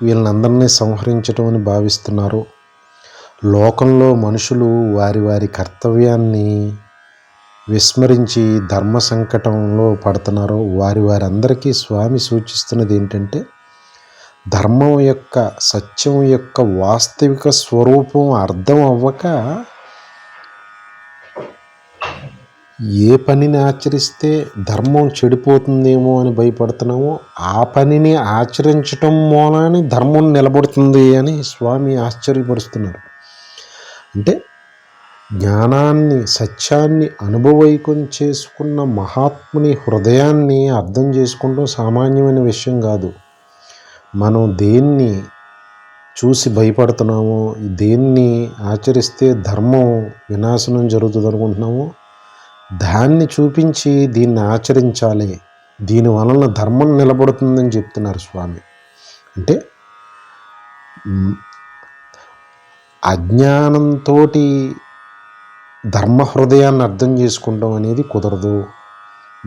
వీళ్ళందరినీ సంహరించటం అని భావిస్తున్నారు. లోకంలో మనుషులు వారి వారి కర్తవ్యాన్ని విస్మరించి ధర్మ సంకటంలో పడుతున్నారు. వారందరికీ స్వామి సూచిస్తున్నది ఏంటంటే ధర్మం యొక్క, సత్యం యొక్క వాస్తవిక స్వరూపం అర్థం అవ్వక ఏ పనిని ఆచరిస్తే ధర్మం చెడిపోతుందేమో అని భయపడుతున్నామో ఆ పనిని ఆచరించటం మూలాన్ని ధర్మం నిలబడుతుంది అని స్వామి ఆశ్చర్యపరుస్తున్నారు. అంటే జ్ఞానాన్ని, సత్యాన్ని అనుభవైకం చేసుకున్న మహాత్ముని హృదయాన్ని అర్థం చేసుకుంటాం సామాన్యమైన విషయం కాదు. మనం దేన్ని చూసి భయపడుతున్నామో, దేన్ని ఆచరిస్తే ధర్మం వినాశనం జరుగుతుంది అనుకుంటున్నామో దాన్ని చూపించి దీన్ని ఆచరించాలి, దీని వలన ధర్మం నిలబడుతుందని చెప్తున్నారు స్వామి. అంటే అజ్ఞానంతో ధర్మ హృదయాన్ని అర్థం చేసుకుంటాం అనేది కుదరదు.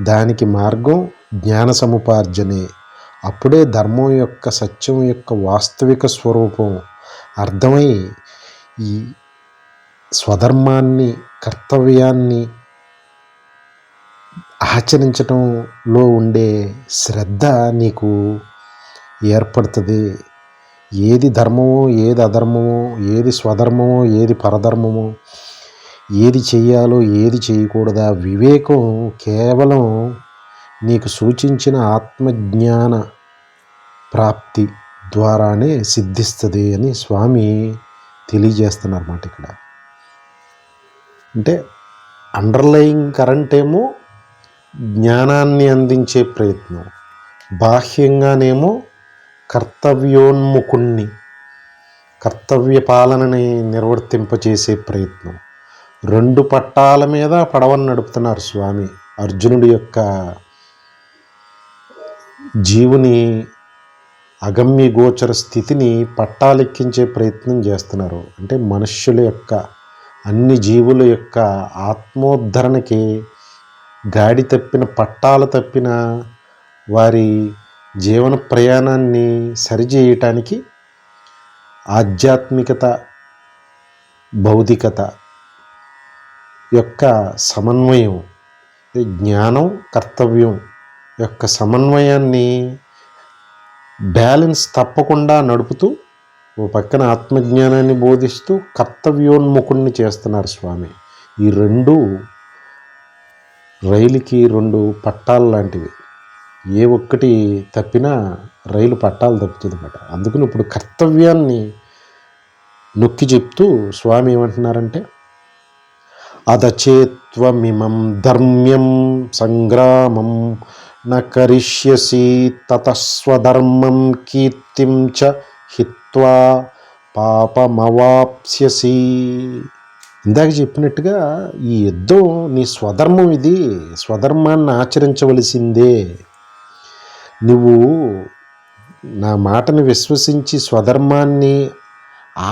దానికి మార్గం జ్ఞాన సముపార్జనే. అప్పుడే ధర్మం యొక్క, సత్యం యొక్క వాస్తవిక స్వరూపం అర్థమై ఈ స్వధర్మాన్ని, కర్తవ్యాన్ని ఆచరించడంలో ఉండే శ్రద్ధ నీకు ఏర్పడుతుంది. ఏది ధర్మమో, ఏది అధర్మమో, ఏది స్వధర్మమో, ఏది పరధర్మమో, ఏది చెయ్యాలో, ఏది చేయకూడదా వివేకం కేవలం నీకు సూచించిన ఆత్మజ్ఞాన ప్రాప్తి ద్వారానే సిద్ధిస్తుంది అని స్వామి తెలియజేస్తున్నారన్నమాట. ఇక్కడ అంటే అండర్లయింగ్ కరెంట్ ఏమో జ్ఞానాన్ని అందించే ప్రయత్నం, బాహ్యంగానేమో కర్తవ్యోన్ముఖుణ్ణి, కర్తవ్య పాలనని నిర్వర్తింపచేసే ప్రయత్నం. రెండు పట్టాల మీద పడవని నడుపుతున్నారు స్వామి. అర్జునుడి యొక్క జీవుని అగమ్య గోచర స్థితిని పట్టాలెక్కించే ప్రయత్నం చేస్తున్నారు. అంటే మనుష్యుల యొక్క, అన్ని జీవుల యొక్క ఆత్మోద్ధరణకి గాడి తప్పిన, పట్టాలు తప్పిన వారి జీవన ప్రయాణాన్ని సరిచేయటానికి ఆధ్యాత్మికత, భౌతికత యొక్క సమన్వయం, జ్ఞానం, కర్తవ్యం యొక్క సమన్వయాన్ని బ్యాలెన్స్ తప్పకుండా నడుపుతూ ఓ పక్కన ఆత్మజ్ఞానాన్ని బోధిస్తూ కర్తవ్యోన్ముఖుణ్ణి చేస్తున్నారు స్వామి. ఈ రెండు రైలుకి రెండు పట్టాలు లాంటివి. ఏ ఒక్కటి తప్పినా రైలు పట్టాలు తప్పుతుంది అన్నమాట. అందుకని ఇప్పుడు కర్తవ్యాన్ని నొక్కి చెప్తూ స్వామి ఏమంటున్నారంటే, అదచేత్వమిమం ధర్మ్యం సంగ్రామం న కరిష్యసి తతస్వధర్మం కీర్తిం చ హిత్వా పాపమవాప్స్యసి. ఇందాక చెప్పినట్టుగా ఈ యుద్ధం నీ స్వధర్మం, ఇది స్వధర్మాన్ని ఆచరించవలసిందే. నువ్వు నా మాటను విశ్వసించి స్వధర్మాన్ని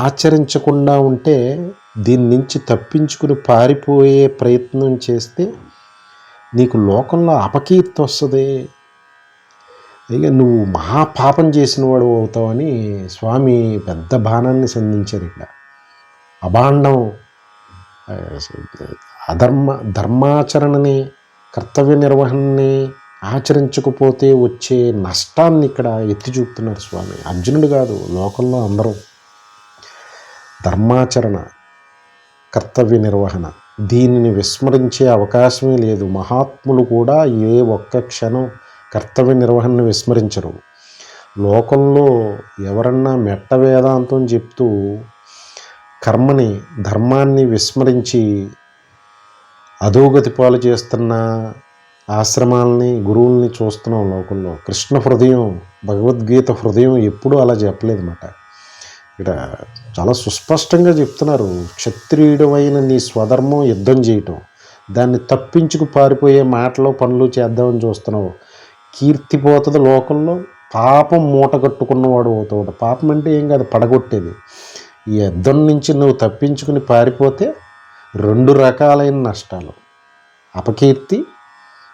ఆచరించకుండా ఉంటే, దీని నుంచి తప్పించుకుని పారిపోయే ప్రయత్నం చేస్తే నీకు లోకంలో అపకీర్తి వస్తుంది, ఇక నువ్వు మహాపాపం చేసిన వాడు అవుతావని స్వామి పెద్ద బాణాన్ని సంధించారు. ఇక్కడ అభాండం, ధర్మాచరణని, కర్తవ్య నిర్వహణని ఆచరించకపోతే వచ్చే నష్టాన్ని ఇక్కడ ఎత్తి చూపుతున్నారు స్వామి. అర్జునుడు కాదు, లోకంలో అందరూ ధర్మాచరణ, కర్తవ్య నిర్వహణ దీనిని విస్మరించే అవకాశమే లేదు. మహాత్ములు కూడా ఏ ఒక్క క్షణం కర్తవ్య నిర్వహణను విస్మరించరు. లోకంలో ఎవరన్నా మెట్ట వేదాంతం చెప్తూ కర్మని, ధర్మాన్ని విస్మరించి అధోగతి పాలు చేస్తున్న ఆశ్రమాలని, గురువుల్ని చూస్తున్నాం లోకంలో. కృష్ణ హృదయం, భగవద్గీత హృదయం ఎప్పుడూ అలా చెప్పలేదు అన్నమాట. ఇక్కడ చాలా సుస్పష్టంగా చెప్తున్నారు, క్షత్రియుడమైన నీ స్వధర్మం యుద్ధం చేయటం, దాన్ని తప్పించుకు పారిపోయే మాటలు, పనులు చేద్దామని చూస్తున్నావు. కీర్తి పోతుంది లోకంలో, పాపం మూట కట్టుకున్నవాడు అవుతావు. పాపం అంటే ఏం కాదు, పడగొట్టేది. ఈ యుద్ధం నుంచి నువ్వు తప్పించుకుని పారిపోతే రెండు రకాలైన నష్టాలు, అపకీర్తి,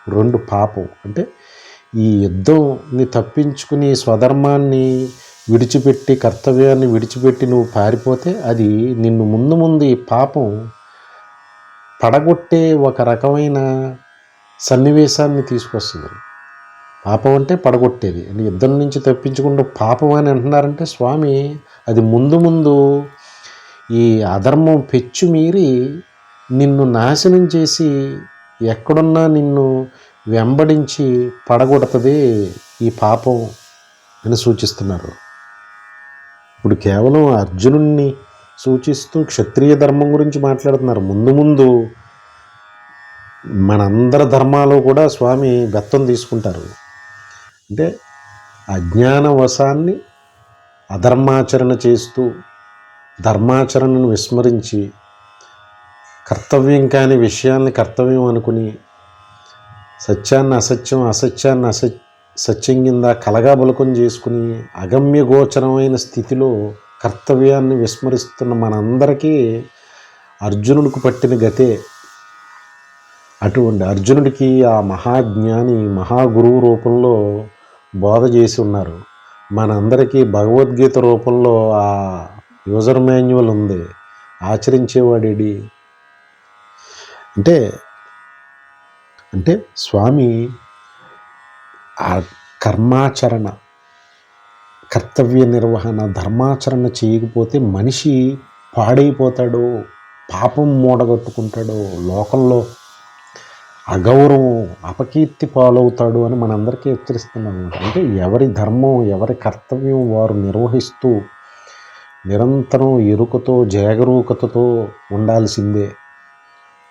రెండు పాపం. అంటే ఈ యుద్ధంని తప్పించుకుని స్వధర్మాన్ని విడిచిపెట్టి, కర్తవ్యాన్ని విడిచిపెట్టి నువ్వు పారిపోతే అది నిన్ను ముందు ముందు ఈ పాపం పడగొట్టే ఒక రకమైన సన్నివేశాన్ని తీసుకొస్తుంది. పాపం అంటే పడగొట్టేది. యుద్ధం నుంచి తప్పించుకుంటూ పాపం అని అంటున్నారంటే స్వామి అది ముందు ముందు ఈ అధర్మం పెచ్చు మీరి నిన్ను నాశనం చేసి ఎక్కడున్నా నిన్ను వెంబడించి పడగొడుతుంది ఈ పాపం అని సూచిస్తున్నారు. ఇప్పుడు కేవలం అర్జునుడిని సూచిస్తూ క్షత్రియ ధర్మం గురించి మాట్లాడుతున్నారు. ముందు ముందు మనందరి ధర్మాలు కూడా స్వామి బెత్తం తీసుకుంటారు. అంటే అజ్ఞానవశాన్ని అధర్మాచరణ చేస్తూ ధర్మాచరణను విస్మరించి కర్తవ్యం కాని విషయాన్ని కర్తవ్యం అనుకుని సత్యాన్ని అసత్యం, అసత్యాన్ని సత్యం కింద కలగాబులకం చేసుకుని అగమ్య గోచరమైన స్థితిలో కర్తవ్యాన్ని విస్మరిస్తున్న మనందరికీ అర్జునుడికి పట్టిన గతే. అటువంటి అర్జునుడికి ఆ మహాజ్ఞాని మహాగురువు రూపంలో బోధ చేసి ఉన్నారు. మనందరికీ భగవద్గీత రూపంలో ఆ యూజర్ మాన్యువల్ ఉంది. ఆచరించేవాడేడి అంటే అంటే స్వామి ఆ కర్మాచరణ, కర్తవ్య నిర్వహణ, ధర్మాచరణ చేయకపోతే మనిషి పాడైపోతాడు, పాపం మూడగట్టుకుంటాడు, లోకంలో అగౌరవం అపకీర్తి పాలవుతాడు అని మనందరికీ హెచ్చరిస్తున్నాం అనమాట. అంటే ఎవరి ధర్మం ఎవరి కర్తవ్యం వారు నిర్వహిస్తూ నిరంతరం ఎరుకతో జాగరూకతతో ఉండాల్సిందే.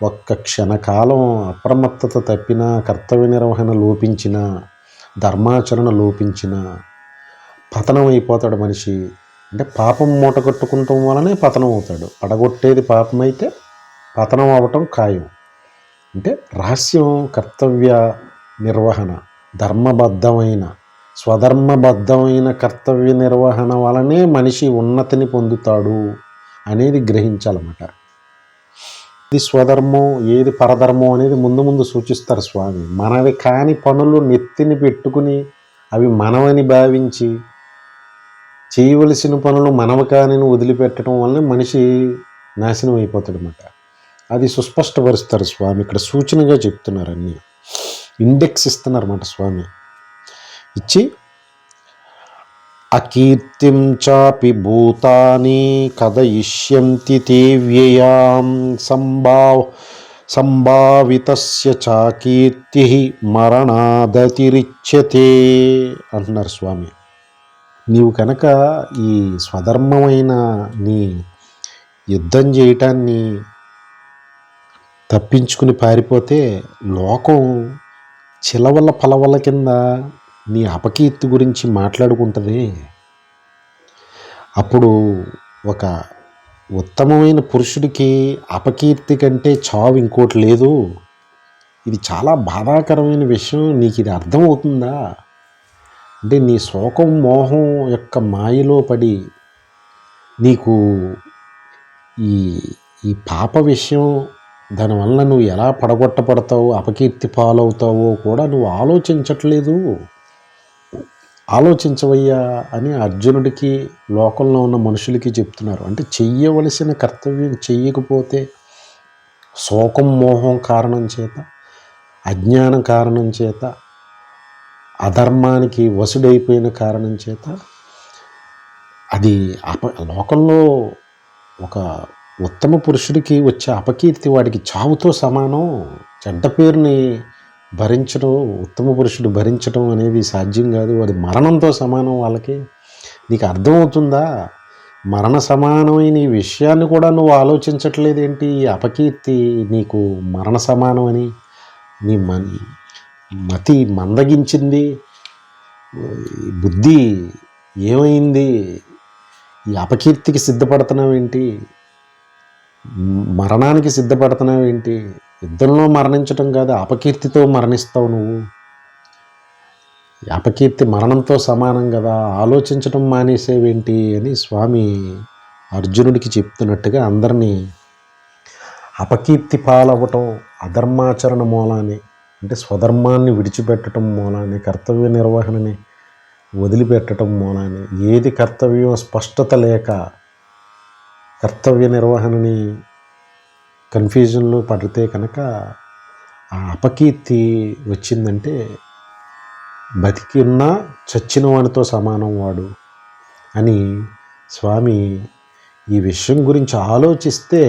ఒక్క క్షణకాలం అప్రమత్తత తప్పినా, కర్తవ్య నిర్వహణ లోపించినా, ధర్మాచరణ లోపించినా పతనం అయిపోతాడు మనిషి. అంటే పాపం మూట కట్టుకుంటాం వలనే పతనం అవుతాడు. పడగొట్టేది పాపమైతే పతనం అవ్వటం ఖాయం. అంటే రహస్యం కర్తవ్య నిర్వహణ, ధర్మబద్ధమైన స్వధర్మబద్ధమైన కర్తవ్య నిర్వహణ వలనే మనిషి ఉన్నతిని పొందుతాడు అనేది గ్రహించాలన్నమాట. ఇది స్వధర్మం ఏది పరధర్మం అనేది ముందు ముందు సూచిస్తారు స్వామి. మనవి కాని పనులు నెత్తిని పెట్టుకుని అవి మనవని భావించి చేయవలసిన పనులు మనవ కాని వదిలిపెట్టడం వల్ల మనిషి నాశనం అయిపోతాడు అన్నమాట. అది సుస్పష్టపరుస్తారు స్వామి. ఇక్కడ సూచనగా చెప్తున్నారు, అన్నీ ఇండెక్స్ ఇస్తున్నారు అన్నమాట స్వామి. ఇచ్చి అకీర్తిం చాపి భూతాని కథయిష్యంతి తే వ్యయాం సంభావితస్య చాకీర్తి మరణాదతిరిచ్యతే అంటున్నారు స్వామి. నీవు కనుక ఈ స్వధర్మమైన నీ యుద్ధం చేయటాన్ని తప్పించుకుని పారిపోతే లోకం చిలవల పలవల కింద నీ అపకీర్తి గురించి మాట్లాడుకుంటుంది. అప్పుడు ఒక ఉత్తమమైన పురుషుడికి అపకీర్తి కంటే చావు ఇంకోటి లేదు. ఇది చాలా బాధాకరమైన విషయం. నీకు ఇది అర్థమవుతుందా? అంటే నీ శోకం మోహం యొక్క మాయలో పడి నీకు ఈ పాప విషయం దానివల్ల నువ్వు ఎలా పడగొట్టబడతావు, అపకీర్తి పాలవుతావో కూడా నువ్వు ఆలోచించట్లేదు. ఆలోచించవయ్యా అని అర్జునుడికి లోకంలో ఉన్న మనుషులకి చెప్తున్నారు. అంటే చెయ్యవలసిన కర్తవ్యం చెయ్యకపోతే శోకం మోహం కారణం చేత, అజ్ఞానం కారణం చేత, అధర్మానికి వసుడైపోయిన కారణం చేత అది లోకంలో ఒక ఉత్తమ పురుషుడికి వచ్చే అపకీర్తి వాడికి చావుతో సమానం. చెడ్డ పేరుని భరించడం, ఉత్తమ పురుషుడు భరించడం అనేది సాధ్యం కాదు. అది మరణంతో సమానం వాళ్ళకి. నీకు అర్థమవుతుందా? మరణ సమానమైన ఈ విషయాన్ని కూడా నువ్వు ఆలోచించట్లేదేంటి? ఈ అపకీర్తి నీకు మరణ సమానం అని నీ మతి మందగించింది, బుద్ధి ఏమైంది? ఈ అపకీర్తికి సిద్ధపడుతున్నావేంటి? మరణానికి సిద్ధపడుతున్నావేంటి? యుద్ధంలో మరణించటం కాదు, అపకీర్తితో మరణిస్తావు నువ్వు. అపకీర్తి మరణంతో సమానం కదా, ఆలోచించటం మానేసేవేంటి అని స్వామి అర్జునుడికి చెప్తున్నట్టుగా అందరినీ అపకీర్తి పాలవ్వటం అధర్మాచరణ మూలాన్ని, అంటే స్వధర్మాన్ని విడిచిపెట్టడం మూలాన్ని, కర్తవ్య నిర్వహణని వదిలిపెట్టడం మూలాన్ని, ఏది కర్తవ్యం స్పష్టత లేక కర్తవ్య నిర్వహణని కన్ఫ్యూజన్లో పడితే కనుక ఆ అపకీర్తి వచ్చిందంటే బతికి ఉన్నా చచ్చిన వాడితో సమానం వాడు అని స్వామి ఈ విషయం గురించి ఆలోచిస్తే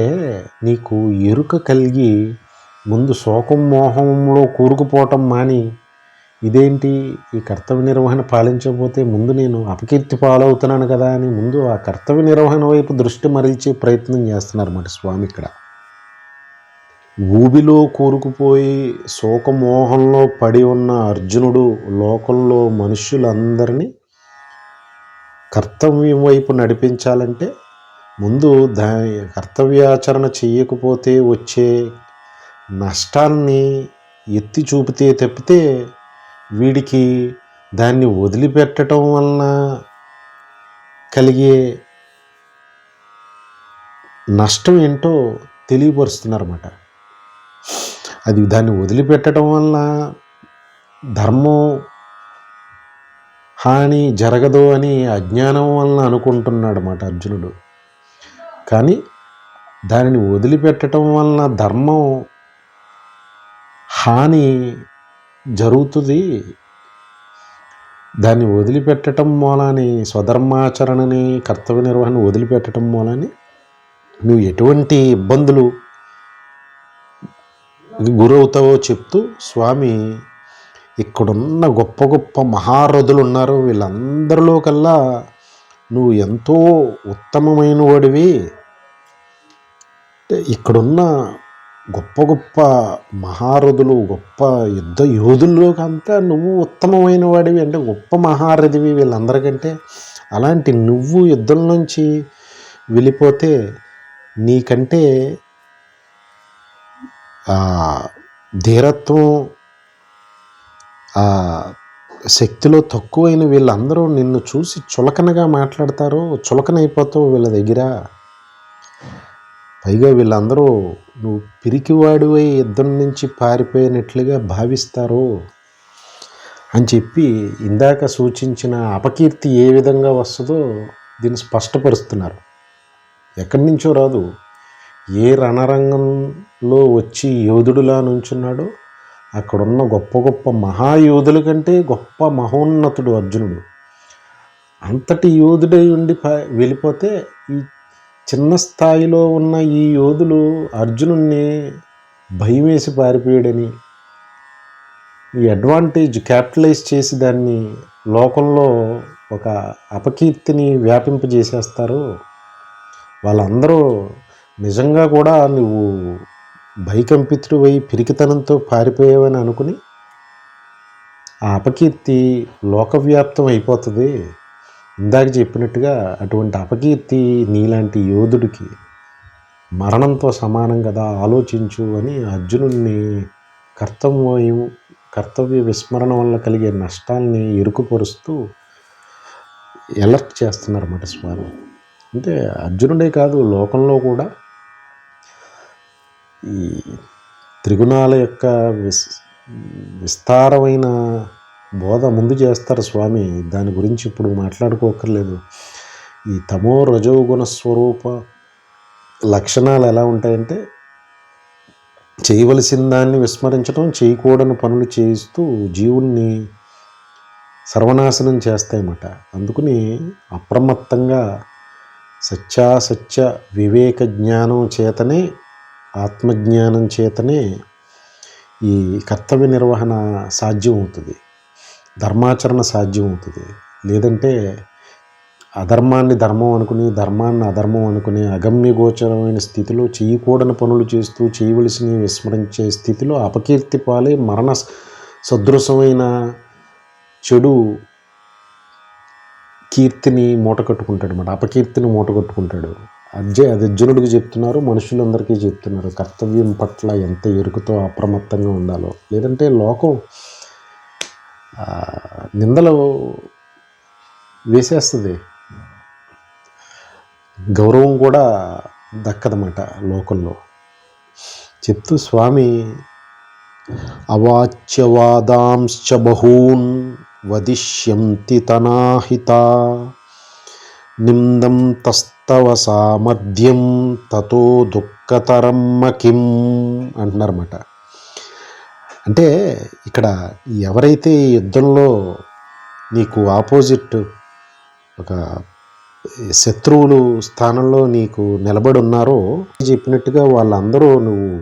నీకు ఎరుక కలిగి ముందు శోకం మోహంలో కూరుకుపోవటం మాని ఇదేంటి ఈ కర్తవ్య నిర్వహణ పాలించకపోతే ముందు నేను అపకీర్తి పాలవుతున్నాను కదా అని ముందు ఆ కర్తవ్య నిర్వహణ వైపు దృష్టి మరల్చే ప్రయత్నం చేస్తున్నారన్నమాట స్వామి ఇక్కడ. ఊబిలో కూరుకుపోయి శోకమోహంలో పడి ఉన్న అర్జునుడు లోకంలో మనుష్యులందరినీ కర్తవ్యం వైపు నడిపించాలంటే ముందు కర్తవ్యాచరణ చేయకపోతే వచ్చే నష్టాన్ని ఎత్తి చూపితే తప్పితే వీడికి దాన్ని వదిలిపెట్టడం వలన కలిగే నష్టం ఏంటో తెలియపరుస్తున్నారన్నమాట. అది దాన్ని వదిలిపెట్టడం వలన ధర్మం హాని జరగదు అని అజ్ఞానం వలన అనుకుంటున్నాడు అన్నమాట అర్జునుడు. కానీ దానిని వదిలిపెట్టడం వలన ధర్మం హాని జరుగుతుంది. దాన్ని వదిలిపెట్టడం మూలాని స్వధర్మాచరణని కర్తవ్య నిర్వహణ వదిలిపెట్టడం మూలాని నువ్వు ఎటువంటి ఇబ్బందులు గురవుతావో చెప్తూ స్వామి ఇక్కడున్న గొప్ప గొప్ప మహారథులు ఉన్నారు, వీళ్ళందరిలో కల్లా నువ్వు ఎంతో ఉత్తమమైన వాడివి, ఇక్కడున్న గొప్ప గొప్ప మహారథులు గొప్ప యుద్ధ యోధుల్లోకంతా నువ్వు ఉత్తమమైన వాడివి, అంటే గొప్ప మహారథివి వీళ్ళందరికంటే. అలాంటి నువ్వు యుద్ధం నుంచి వెళ్ళిపోతే నీకంటే ధీరత్వం శక్తిలో తక్కువైన వీళ్ళందరూ నిన్ను చూసి చులకనగా మాట్లాడతారు, చులకనైపోతావు వీళ్ళ దగ్గర. పైగా వీళ్ళందరూ నువ్వు పిరికివాడివై యుద్ధం నుంచి పారిపోయినట్లుగా భావిస్తారు అని చెప్పి ఇందాక సూచించిన అపకీర్తి ఏ విధంగా వస్తుందో దీన్ని స్పష్టపరుస్తున్నారు. ఎక్కడి నుంచో రాదు, ఏ రణరంగంలో వచ్చి యోధుడులా నుంచున్నాడో అక్కడున్న గొప్ప గొప్ప మహాయోధుల కంటే గొప్ప మహోన్నతుడు అర్జునుడు. అంతటి యోధుడై ఉండి వెళ్ళిపోతే ఈ చిన్న స్థాయిలో ఉన్న ఈ యోధులు అర్జునుడిని భయం వేసి పారిపోయాడని ఈ అడ్వాంటేజ్ క్యాపిటలైజ్ చేసి దాన్ని లోకంలో ఒక అపకీర్తిని వ్యాపింపజేసేస్తారు. వాళ్ళందరూ నిజంగా కూడా నువ్వు భయకంపితుడివై పిరికితనంతో పారిపోయావని అనుకుని ఆ అపకీర్తి లోకవ్యాప్తం అయిపోతుంది. ఇందాక చెప్పినట్టుగా అటువంటి అపకీర్తి నీలాంటి యోధుడికి మరణంతో సమానం కదా, ఆలోచించు అని అర్జునుడిని కర్తవ్య విస్మరణ వల్ల కలిగే నష్టాల్ని ఎరుకుపరుస్తూ ఎలర్ట్ చేస్తున్నారన్నమాట స్వామి. అంటే అర్జునుడే కాదు, లోకంలో కూడా ఈ త్రిగుణాల యొక్క విస్తారమైన బోధ ముందు చేస్తారు స్వామి. దాని గురించి ఇప్పుడు మాట్లాడుకోకర్లేదు. ఈ తమో రజోగుణ స్వరూప లక్షణాలు ఎలా ఉంటాయంటే చేయవలసిన దాన్ని విస్మరించడం, చేయకూడని పనులు చేస్తూ జీవుల్ని సర్వనాశనం చేస్తాయన్నమాట. అందుకని అప్రమత్తంగా సత్యాసత్య వివేక జ్ఞానం చేతనే, ఆత్మజ్ఞానం చేతనే ఈ కర్తవ్య నిర్వహణ సాధ్యం అవుతుంది, ధర్మాచరణ సాధ్యం అవుతుంది. లేదంటే అధర్మాన్ని ధర్మం అనుకుని, ధర్మాన్ని అధర్మం అనుకుని అగమ్య గోచరమైన స్థితిలో చేయకూడని పనులు చేస్తూ చేయవలసినవి విస్మరించే స్థితిలో అపకీర్తి పాలై మరణ సదృశమైన చెడు కీర్తిని మూటకట్టుకుంటాడు అన్నమాట. అపకీర్తిని మూటకట్టుకుంటాడు. అది అర్జునుడికి చెప్తున్నారు, మనుషులందరికీ చెప్తున్నారు. కర్తవ్యం పట్ల ఎంత ఎరుకుతో అప్రమత్తంగా ఉండాలో, లేదంటే లోకం నిందలు వేసేస్తుంది, గౌరవం కూడా దక్కదన్నమాట లోకంలో. చెప్తూ స్వామి అవాచ్యవాదాంశ్చ బహూన్ వదిష్యంతి తనాహిత నిందం తస్తవ సామర్థ్యం తతో దుఃఖతరం మకిం అంటున్నారన్నమాట. అంటే ఇక్కడ ఎవరైతే యుద్ధంలో నీకు ఆపోజిట్ ఒక శత్రువులు స్థానంలో నీకు నిలబడి ఉన్నారో చెప్పినట్టుగా వాళ్ళందరూ నువ్వు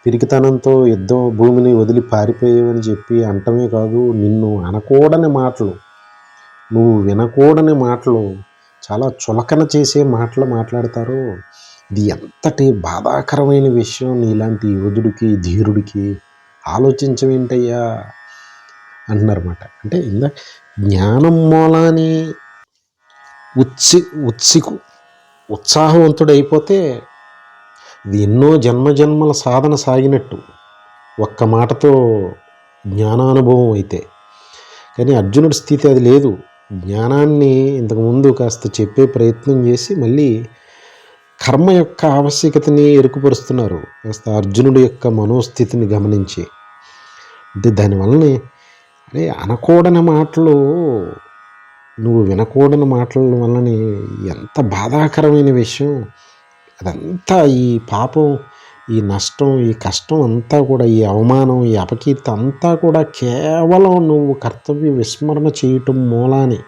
పిరికితనంతో యుద్ధం భూమిని వదిలి పారిపోయేవని చెప్పి అంటమే కాదు, నిన్ను అనకూడని మాటలు, నువ్వు వినకూడని మాటలు, చాలా చులకన చేసే మాటలు మాట్లాడతారు. ఇది ఎంతటి బాధాకరమైన విషయం నీలాంటి యోధుడికి, ధీరుడికి, ఆలోచించవేంటయ్యా అంటున్నారన్నమాట. అంటే జ్ఞానం మూలాని ఉత్సాహవంతుడైపోతే ఇది ఎన్నో జన్మజన్మల సాధన సాగినట్టు ఒక్క మాటతో జ్ఞానానుభవం అయితే. కానీ అర్జునుడి స్థితి అది లేదు. జ్ఞానాన్ని ఇంతకుముందు కాస్త చెప్పే ప్రయత్నం చేసి మళ్ళీ కర్మ యొక్క ఆవశ్యకతని ఎరుకుపరుస్తున్నారు కాస్త అర్జునుడి యొక్క మనోస్థితిని గమనించి. అంటే దానివల్లనే అరే అనకూడని మాటలు, నువ్వు వినకూడని మాటల వల్లనే ఎంత బాధాకరమైన విషయం. అదంతా ఈ పాపం, ఈ నష్టం, ఈ కష్టం అంతా కూడా, ఈ అవమానం, ఈ అపకీర్తి అంతా కూడా కేవలం నువ్వు కర్తవ్య విస్మరణ చేయటం మూలానే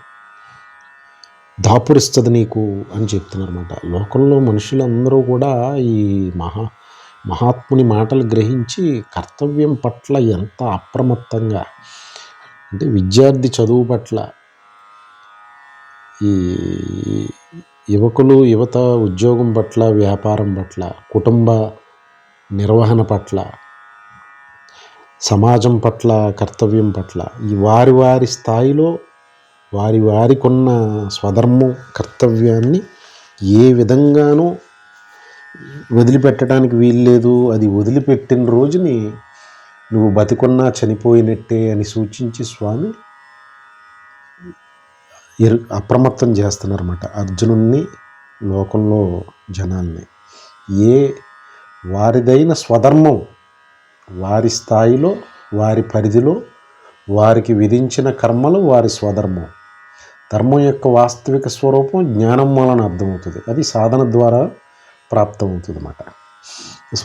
దాపురిస్తుంది నీకు అని చెప్తున్నారన్నమాట. లోకంలో మనుషులందరూ కూడా ఈ మహాత్ముని మాటలు గ్రహించి కర్తవ్యం పట్ల ఎంత అప్రమత్తంగా, అంటే విద్యార్థి చదువు పట్ల, ఈ యువత ఉద్యోగం పట్ల, వ్యాపారం పట్ల, కుటుంబ నిర్వహణ పట్ల, సమాజం పట్ల, కర్తవ్యం పట్ల, ఈ వారి స్థాయిలో వారికున్న స్వధర్మం, కర్తవ్యాన్ని ఏ విధంగానూ వదిలిపెట్టడానికి వీల్లేదు. అది వదిలిపెట్టిన రోజుని నువ్వు బతికున్నా చనిపోయినట్టే అని సూచించి స్వామి అప్రమత్తం చేస్తున్నారన్నమాట అర్జునుడిని, లోకంలో జనాల్ని. వారిదైన స్వధర్మం, వారి స్థాయిలో, వారి పరిధిలో వారికి విధించిన కర్మలు వారి స్వధర్మం. ధర్మం యొక్క వాస్తవిక స్వరూపం జ్ఞానం వలన అర్థమవుతుంది. అది సాధన ద్వారా ప్రాప్తమవుతుంది అన్నమాట.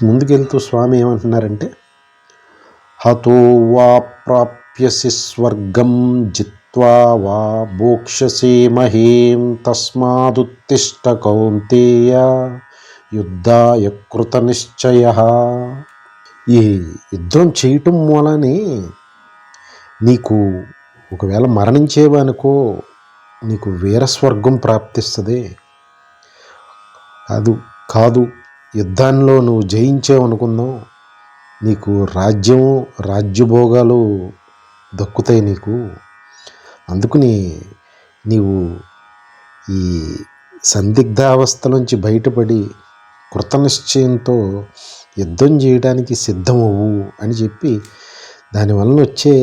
ముందుకెళ్తూ స్వామి ఏమంటున్నారంటే, హతో వా ప్రాప్యసి స్వర్గం జిత్వా వా భోక్ష్యసే మహీం తస్మాదుత్తిష్ట కౌంతేయ యుద్ధాయ కృత నిశ్చయః. ఈ యుద్ధం చేయటం మూలనే నీకు ఒకవేళ మరణించేవనుకో నీకు వీరస్వర్గం ప్రాప్తిస్తుంది. కాదు యుద్ధాల్లో నువ్వు జయించావనుకుందాం, నీకు రాజ్యభోగాలు దక్కుతాయి నీకు. అందుకని నీవు ఈ సందిగ్ధావస్థ నుంచి బయటపడి కృతనిశ్చయంతో యుద్ధం చేయడానికి సిద్ధమవు అని చెప్పి దానివల్ల వచ్చే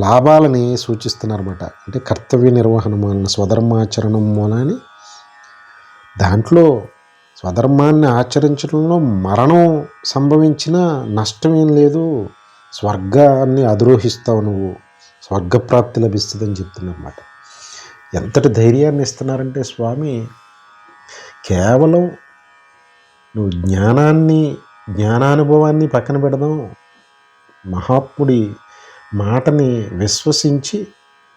లాభాలని సూచిస్తున్నారన్నమాట. అంటే కర్తవ్య నిర్వహణ మూలన, స్వధర్మాచరణం మూలని, దాంట్లో స్వధర్మాన్ని ఆచరించడంలో మరణం సంభవించిన నష్టమేం లేదు, స్వర్గాన్ని అధిరోహిస్తావు నువ్వు, స్వర్గప్రాప్తి లభిస్తుందని చెప్తున్నారన్నమాట. ఎంతటి ధైర్యాన్ని ఇస్తున్నారంటే స్వామి, కేవలం నువ్వు జ్ఞానానుభవాన్ని పక్కన పెడదాం, మహాత్ముడి మాటని విశ్వసించి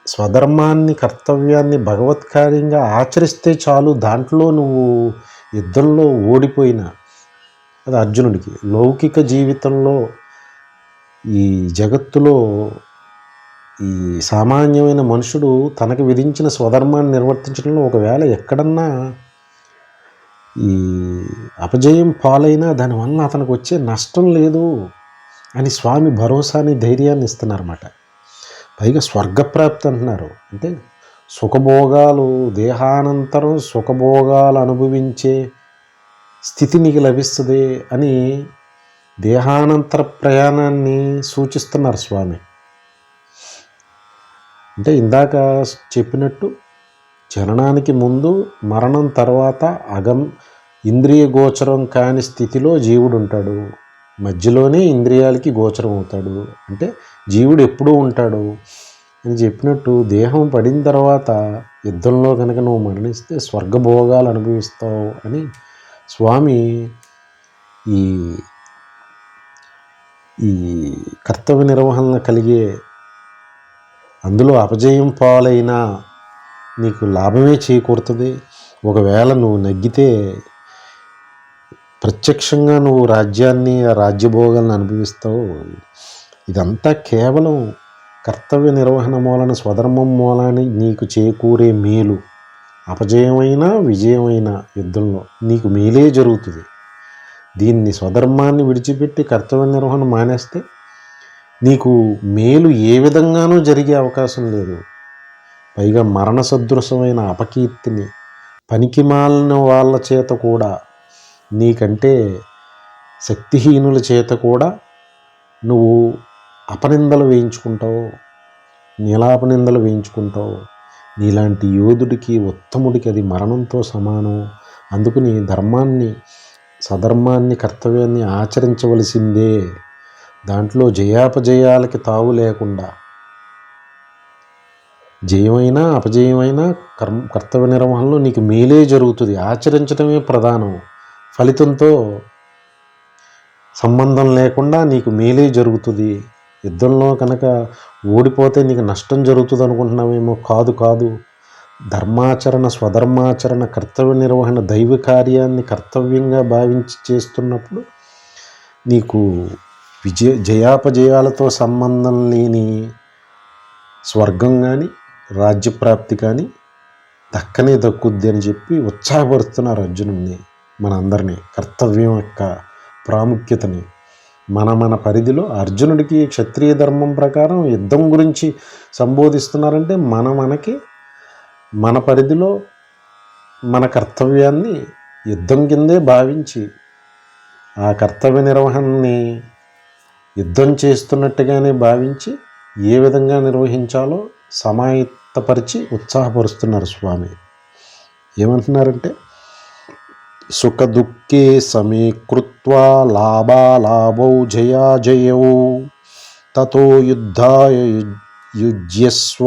స్వధర్మాన్ని, కర్తవ్యాన్ని భగవత్కార్యంగా ఆచరిస్తే చాలు. దాంట్లో నువ్వు యుద్ధంలో ఓడిపోయినా, అది అర్జునుడికి లౌకిక జీవితంలో, ఈ జగత్తులో ఈ సామాన్యమైన మనుషుడు తనకు విధించిన స్వధర్మాన్ని నిర్వర్తించడంలో ఒకవేళ ఎక్కడన్నా ఈ అపజయం పాలైనా దానివల్ల అతనికి వచ్చే నష్టం లేదు అని స్వామి భరోసాని, ధైర్యాన్ని ఇస్తున్నారన్నమాట. పైగా స్వర్గప్రాప్తి అంటున్నారు. అంటే సుఖభోగాలు, దేహానంతరం సుఖభోగాలు అనుభవించే స్థితి నీకు లభిస్తుంది అని దేహానంతర ప్రయాణాన్ని సూచిస్తున్నారు స్వామి. అంటే ఇందాక చెప్పినట్టు జననానికి ముందు, మరణం తర్వాత ఇంద్రియ గోచరం కాని స్థితిలో జీవుడు ఉంటాడు. మధ్యలోనే ఇంద్రియాలకి గోచరం అవుతాడు. అంటే జీవుడు ఎప్పుడూ ఉంటాడు అని చెప్పినట్టు, దేహం పడిన తర్వాత యుద్ధంలో కనుక నువ్వు మరణిస్తే స్వర్గభోగాలు అనుభవిస్తావు అని స్వామి ఈ కర్తవ్య నిర్వహణ కలిగే, అందులో అపజయం పాలైనా నీకు లాభమే చేకూరుతుంది. ఒకవేళ నువ్వు నగ్గితే ప్రత్యక్షంగా నువ్వు రాజ్యాన్ని, రాజ్యభోగాలను అనుభవిస్తావు. ఇదంతా కేవలం కర్తవ్య నిర్వహణ మూలన, స్వధర్మం మూలాన్ని నీకు చేకూరే మేలు. అపజయమైనా విజయమైనా యుద్ధంలో నీకు మేలే జరుగుతుంది. దీన్ని స్వధర్మాన్ని విడిచిపెట్టి కర్తవ్య నిర్వహణ మానేస్తే నీకు మేలు ఏ విధంగానూ జరిగే అవకాశం లేదు. పైగా మరణ సదృశమైన అపకీర్తిని పనికిమాలిన వాళ్ళ చేత కూడా, నీకంటే శక్తిహీనుల చేత కూడా నువ్వు అపనిందలు వేయించుకుంటావు, నీలాపనిందలు వేయించుకుంటావు. నీలాంటి యోధుడికి, ఉత్తముడికి అది మరణంతో సమానం. అందుకని ధర్మాన్ని, సధర్మాన్ని, కర్తవ్యాన్ని ఆచరించవలసిందే. దాంట్లో జయాపజయాలకి తావు లేకుండా, జయమైనా అపజయమైనా కర్తవ్య నిర్వహణలో నీకు మేలే జరుగుతుంది. ఆచరించడమే ప్రధానం. ఫలితంతో సంబంధం లేకుండా నీకు మేలే జరుగుతుంది. యుద్ధంలో కనుక ఓడిపోతే నీకు నష్టం జరుగుతుంది అనుకుంటున్నావేమో. కాదు. ధర్మాచరణ, స్వధర్మాచరణ, కర్తవ్య నిర్వహణ, దైవ కార్యాన్ని కర్తవ్యంగా భావించి చేస్తున్నప్పుడు నీకు జయాపజయాలతో సంబంధం లేని స్వర్గం కానీ, రాజ్యప్రాప్తి కానీ దక్కనే దక్కుద్ది అని చెప్పి ఉత్సాహపరుస్తున్నారు అర్జునుడిని, మనందరినీ. కర్తవ్యం యొక్క ప్రాముఖ్యతని మన పరిధిలో అర్జునుడికి క్షత్రియ ధర్మం ప్రకారం యుద్ధం గురించి సంబోధిస్తున్నారంటే మనకి మన పరిధిలో మన కర్తవ్యాన్ని యుద్ధం కిందే భావించి ఆ కర్తవ్య నిర్వహణని యుద్ధం చేస్తున్నట్టుగానే భావించి ఏ విధంగా నిర్వహించాలో సమాయత్తపరిచి ఉత్సాహపరుస్తున్నారు స్వామి. ఏమంటున్నారంటే, సుఖ దుఃఖే సమీకృత్వా లాభాలాభౌ జయాజయౌ తతో యుద్ధాయ యుజ్యస్వ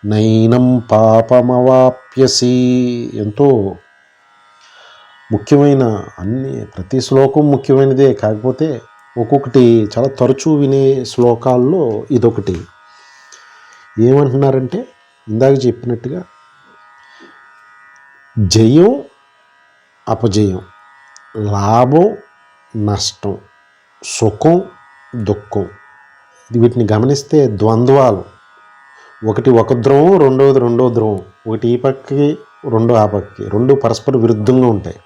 నైనం పాపమవాప్యసి. ఎంతో ముఖ్యమైన, ప్రతి శ్లోకం ముఖ్యమైనదే. కాకపోతే ఒక్కొక్కటి చాలా తరచూ వినే శ్లోకాల్లో ఇదొకటి. ఏమంటున్నారంటే, ఇందాక చెప్పినట్టుగా జయం అపజయం, లాభం నష్టం, సుఖం దుఃఖం, వీటిని గమనిస్తే ద్వంద్వాలు. ఒకటి ఒక ధ్రువం, రెండో ధ్రువం. ఒకటి ఈ పక్కకి, రెండు ఆ పక్కకి. రెండు పరస్పర విరుద్ధంగా ఉంటాయి.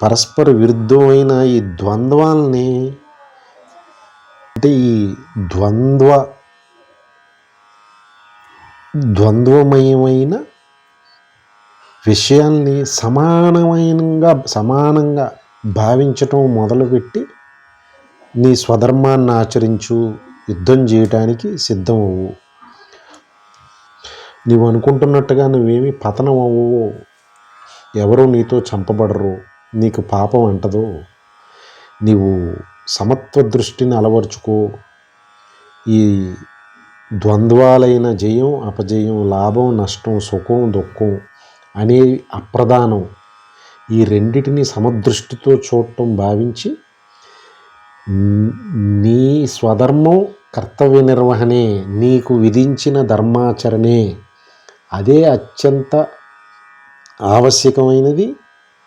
పరస్పర విరుద్ధమైన ఈ ద్వంద్వాలని, అంటే ఈ ద్వంద్వమయమైన విషయాల్ని సమానంగా భావించటం మొదలుపెట్టి నీ స్వధర్మాన్ని ఆచరించు, యుద్ధం చేయటానికి సిద్ధం అవ్వు. నీవు అనుకుంటున్నట్టుగా నువ్వేమీ పతనం అవ్వవు. ఎవరూ నీతో చంపబడరు, నీకు పాపం అంటదు. నీవు సమత్వ దృష్టిని అలవర్చుకో. ఈ ద్వంద్వాలైన జయం అపజయం, లాభం నష్టం, సుఖం దుఃఖం అనేవి అప్రధానం. ఈ రెండిటిని సమదృష్టితో చూడటం భావించి నీ స్వధర్మం కర్తవ్య నిర్వహణే, నీకు విధించిన ధర్మాచరణే, అదే అత్యంత ఆవశ్యకమైనది,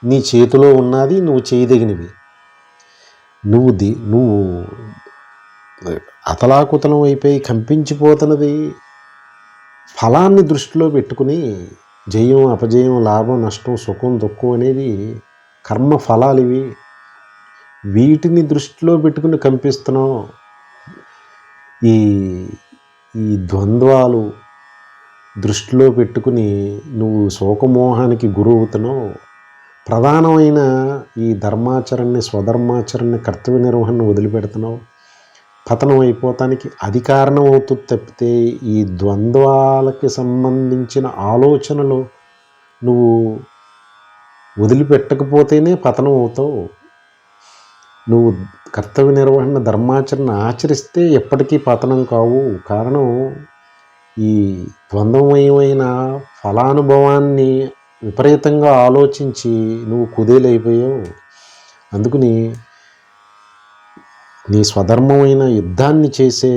నీ చేతిలో ఉన్నది, నువ్వు చేయదగినవి. నువ్వు అతలాకుతలం అయిపోయి కంపించిపోతున్నది ఫలాన్ని దృష్టిలో పెట్టుకుని, జయం అపజయం, లాభం నష్టం, సుఖం దుఃఖం అనేది కర్మ ఫలాలు. ఇవి వీటిని దృష్టిలో పెట్టుకుని కంపిస్తున్నావు. ఈ ద్వంద్వాలు దృష్టిలో పెట్టుకుని నువ్వు శోకమోహానికి గురవుతున్నావు. ప్రధానమైన ఈ ధర్మాచరణని, స్వధర్మాచరణని, కర్తవ్య నిర్వహణను వదిలిపెడుతున్నావు. పతనం అయిపోతానికి అది కారణం అవుతుంది తప్పితే ఈ ద్వంద్వాలకి సంబంధించిన ఆలోచనలు నువ్వు వదిలిపెట్టకపోతేనే పతనం అవుతావు. నువ్వు కర్తవ్య నిర్వహణ, ధర్మాచరణ ఆచరిస్తే ఎప్పటికీ పతనం కావు. కారణం ఈ ద్వంద్వమయమైన ఫలానుభవాన్ని విపరీతంగా ఆలోచించి నువ్వు కుదేలైపోయావు. అందుకని నీ స్వధర్మమైన యుద్ధాన్ని చేసే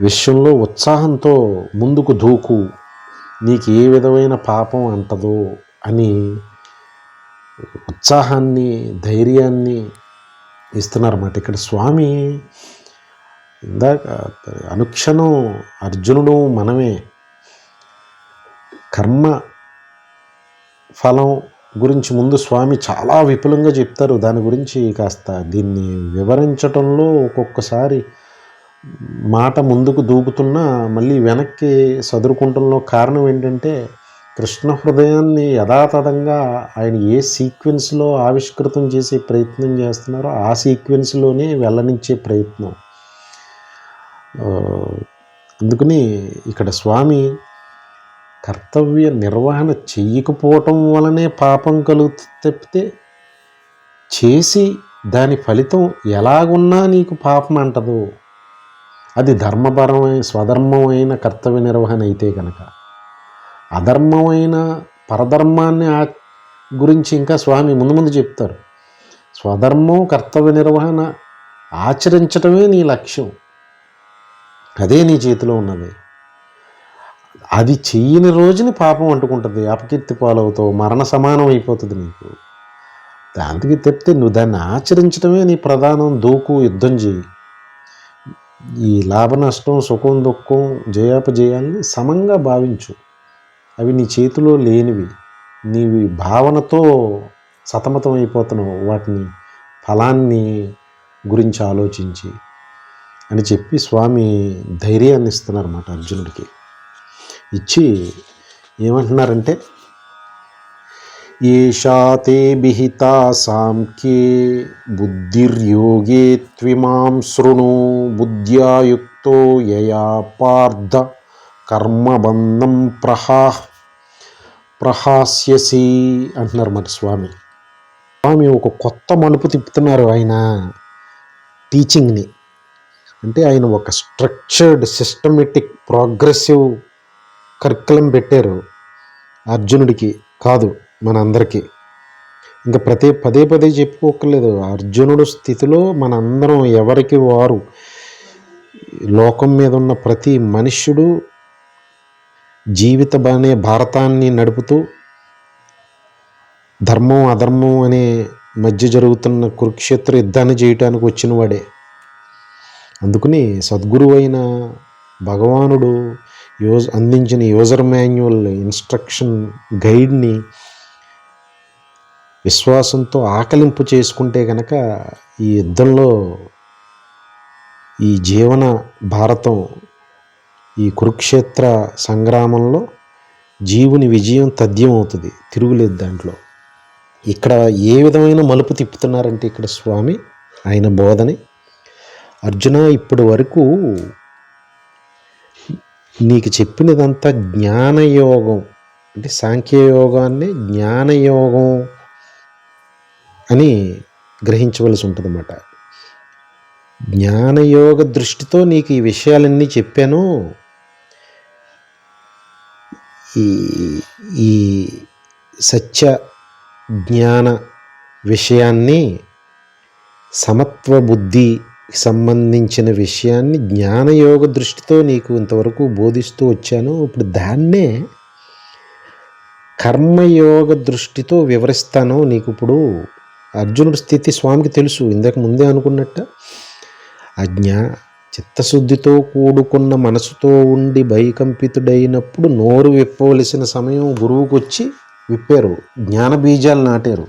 విషయంలో ఉత్సాహంతో ముందుకు దూకు. నీకు ఏ విధమైన పాపం అంటదో అని ఉత్సాహాన్ని, ధైర్యాన్ని ఇస్తున్నారన్నమాట. ఇక్కడ స్వామి ఇందాక అనుక్షణం అర్జునుడు మనమే కర్మ ఫలం గురించి ముందు స్వామి చాలా విపులంగా చెప్తారు. దాని గురించి కాస్త దీన్ని వివరించటంలో ఒక్కొక్కసారి మాట ముందుకు దూకుతున్నా మళ్ళీ వెనక్కి సదురుకుంటంలో కారణం ఏంటంటే, కృష్ణ హృదయాన్ని యథాతథంగా ఆయన ఏ సీక్వెన్స్లో ఆవిష్కృతం చేసే ప్రయత్నం చేస్తున్నారో ఆ సీక్వెన్స్లోనే వెళ్ళనిచ్చే ప్రయత్నం. అందుకని ఇక్కడ స్వామి కర్తవ్య నిర్వహణ చెయ్యకపోవటం వలనే పాపం కలుగుతుంది తప్పితే, చేసి దాని ఫలితం ఎలాగున్నా నీకు పాపం అంటదు. అది ధర్మపరమైన స్వధర్మమైన కర్తవ్య నిర్వహణ అయితే కనుక, అధర్మమైన పరధర్మాన్ని గురించి ఇంకా స్వామి ముందు ముందు చెప్తారు. స్వధర్మం కర్తవ్య నిర్వహణ ఆచరించటమే నీ లక్ష్యం, అదే నీ చేతిలో ఉన్నది. అది చెయ్యని రోజుని పాపం అంటుకుంటుంది, అపకీర్తి పాలవుతావు, మరణ సమానం అయిపోతుంది నీకు. దానికి తప్పితే నువ్వు దాన్ని ఆచరించడమే నీ ప్రధానం. దూకు, యుద్ధం చేయి. ఈ లాభ నష్టం, సుఖం దుఃఖం, జయాపజయాల్ని సమంగా భావించు. అవి నీ చేతిలో లేనివి. నీవి భావనతో సతమతం అయిపోతున్నావు, వాటిని ఫలాన్ని గురించి ఆలోచించి అని చెప్పి స్వామి ధైర్యాన్ని ఇస్తున్నారన్నమాట అర్జునుడికి. ఇచ్చి ఏమంటున్నారంటే, ఏషా తే విహితా సాంఖ్యే బుద్ధిర్యోగే త్విమాం శృణు బుద్ధ్యాయుక్తో యయా పార్థ కర్మబంధం ప్రహాస్యసి అంటున్నారు మరి స్వామి. స్వామి ఒక కొత్త మలుపు తిప్పుతున్నారు ఆయన టీచింగ్ని. అంటే ఆయన ఒక స్ట్రక్చర్డ్, సిస్టమేటిక్, ప్రోగ్రెసివ్ కరికులం పెట్టారు అర్జునుడికి కాదు, మనందరికీ. ఇంకా పదే పదే చెప్పుకోకర్లేదు. అర్జునుడు స్థితిలో మనందరం ఎవరికి వారు, లోకం మీద ఉన్న ప్రతి మనుష్యుడు జీవిత అనే భారతాన్ని నడుపుతూ ధర్మం అధర్మం అనే మధ్య జరుగుతున్న కురుక్షేత్ర యుద్ధాన్ని చేయటానికి వచ్చిన వాడే. అందుకని సద్గురువు అయిన భగవానుడు అందించిన యూజర్ మాన్యువల్, ఇన్స్ట్రక్షన్, గైడ్ని విశ్వాసంతో ఆకలింపు చేసుకుంటే కనుక ఈ యుద్ధంలో, ఈ జీవన భారతం, ఈ కురుక్షేత్ర సంగ్రామంలో జీవుని విజయం తథ్యం అవుతుంది, తిరుగులేదు దాంట్లో. ఇక్కడ ఏ విధమైన మలుపు తిప్పుతున్నారంటే ఇక్కడ స్వామి ఆయన బోధని, అర్జున ఇప్పటి వరకు నీకు చెప్పినదంతా జ్ఞానయోగం, అంటే సాంఖ్యయోగాన్ని జ్ఞానయోగం అని గ్రహించవలసి ఉంటుందన్నమాట. జ్ఞానయోగ దృష్టితో నీకు ఈ విషయాలన్నీ చెప్పాను. ఈ సత్య జ్ఞాన విషయాన్ని, సమత్వ బుద్ధి సంబంధించిన విషయాన్ని జ్ఞానయోగ దృష్టితో నీకు ఇంతవరకు బోధిస్తూ వచ్చాను. ఇప్పుడు దాన్నే కర్మయోగ దృష్టితో వివరిస్తాను నీకు. ఇప్పుడు అర్జునుడి స్థితి స్వామికి తెలుసు. ఇందాక ముందే అనుకున్నట్ట, చిత్తశుద్ధితో కూడుకున్న మనసుతో ఉండి భయకంపితుడైనప్పుడు నోరు విప్పవలసిన సమయం గురువుకు వచ్చి విప్పారు, జ్ఞాన బీజాలు నాటారు.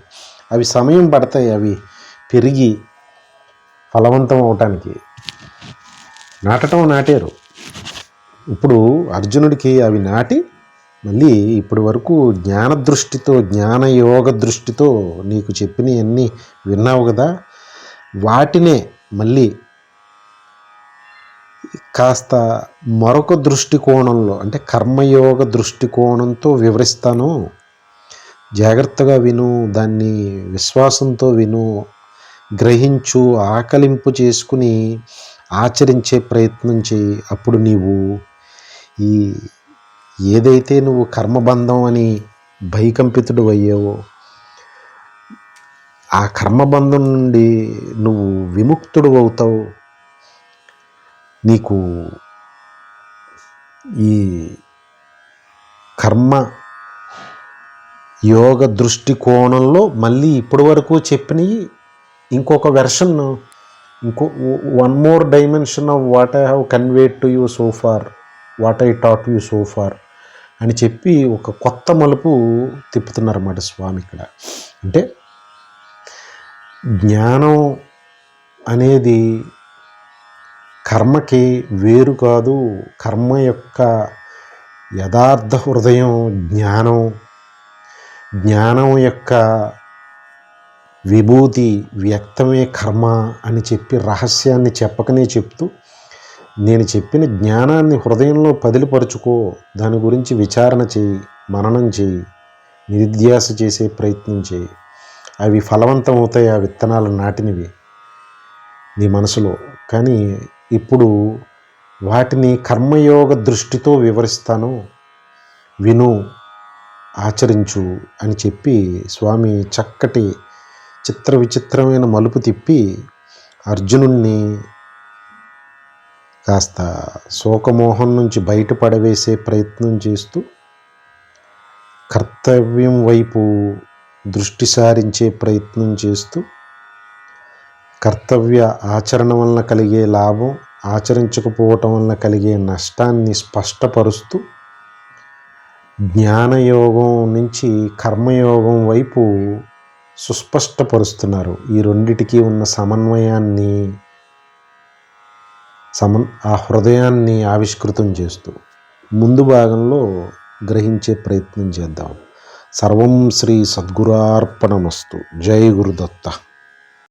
అవి సమయం పడతాయి, అవి పెరిగి ఫలవంతం అవటానికి. నాటారు. ఇప్పుడు అర్జునుడికి అవి నాటి మళ్ళీ ఇప్పటి వరకు జ్ఞాన దృష్టితో, జ్ఞానయోగ దృష్టితో నీకు చెప్పినవన్నీ విన్నావు కదా, వాటినే మళ్ళీ కాస్త మరొక దృష్టికోణంలో, అంటే కర్మయోగ దృష్టికోణంతో వివరిస్తాను. జాగ్రత్తగా విను, దాన్ని విశ్వాసంతో విను, గ్రహించు, ఆకలింపు చేసుకుని ఆచరించే ప్రయత్నం చేయి. అప్పుడు నీవు ఈ ఏదైతే నువ్వు కర్మబంధం అని భయకంపితుడు అయ్యావో ఆ కర్మబంధం నుండి నువ్వు విముక్తుడు అవుతావు. నీకు ఈ కర్మ యోగ దృష్టికోణంలో మళ్ళీ ఇప్పటి వరకు చెప్పినవి ఇంకొక వెర్షన్, ఇంకో one more dimension of what I have conveyed to you so far, what I taught you so far అని చెప్పి ఒక కొత్త మలుపు తిప్పుతున్నారన్నమాట స్వామి ఇక్కడ. అంటే జ్ఞానం అనేది కర్మకి వేరు కాదు. కర్మ యొక్క యథార్థ హృదయం జ్ఞానం. జ్ఞానం యొక్క విభూతి వ్యక్తమే కర్మ అని చెప్పి రహస్యాన్ని చెప్పకనే చెప్తూ, నేను చెప్పిన జ్ఞానాన్ని హృదయంలో పదిలిపరుచుకో, దాని గురించి విచారణ చేయి, మననం చేయి, నిరుధ్యాస చేసే ప్రయత్నం చేయి. అవి ఫలవంతం అవుతాయి, ఆ విత్తనాలు నాటినవి నీ మనసులో. కానీ ఇప్పుడు వాటిని కర్మయోగ దృష్టితో వివరిస్తాను, విను, ఆచరించు అని చెప్పి స్వామి చక్కటి చిత్ర విచిత్రమైన మలుపు తిప్పి అర్జునుణ్ణి కాస్త శోకమోహం నుంచి బయటపడవేసే ప్రయత్నం చేస్తూ కర్తవ్యం వైపు దృష్టి సారించే ప్రయత్నం చేస్తూ, కర్తవ్య ఆచరణ వలన కలిగే లాభం, ఆచరించకపోవటం వలన కలిగే నష్టాన్ని స్పష్టపరుస్తూ జ్ఞానయోగం నుంచి కర్మయోగం వైపు సుస్పష్టపరుస్తున్నారు. ఈ రెండిటికి ఉన్న సమన్వయాన్ని, ఆ హృదయాన్ని ఆవిష్కృతం చేస్తూ ముందు భాగంలో గ్రహించే ప్రయత్నం చేద్దాం. సర్వం శ్రీ సద్గురార్పణమస్తు. జై గురుదత్త.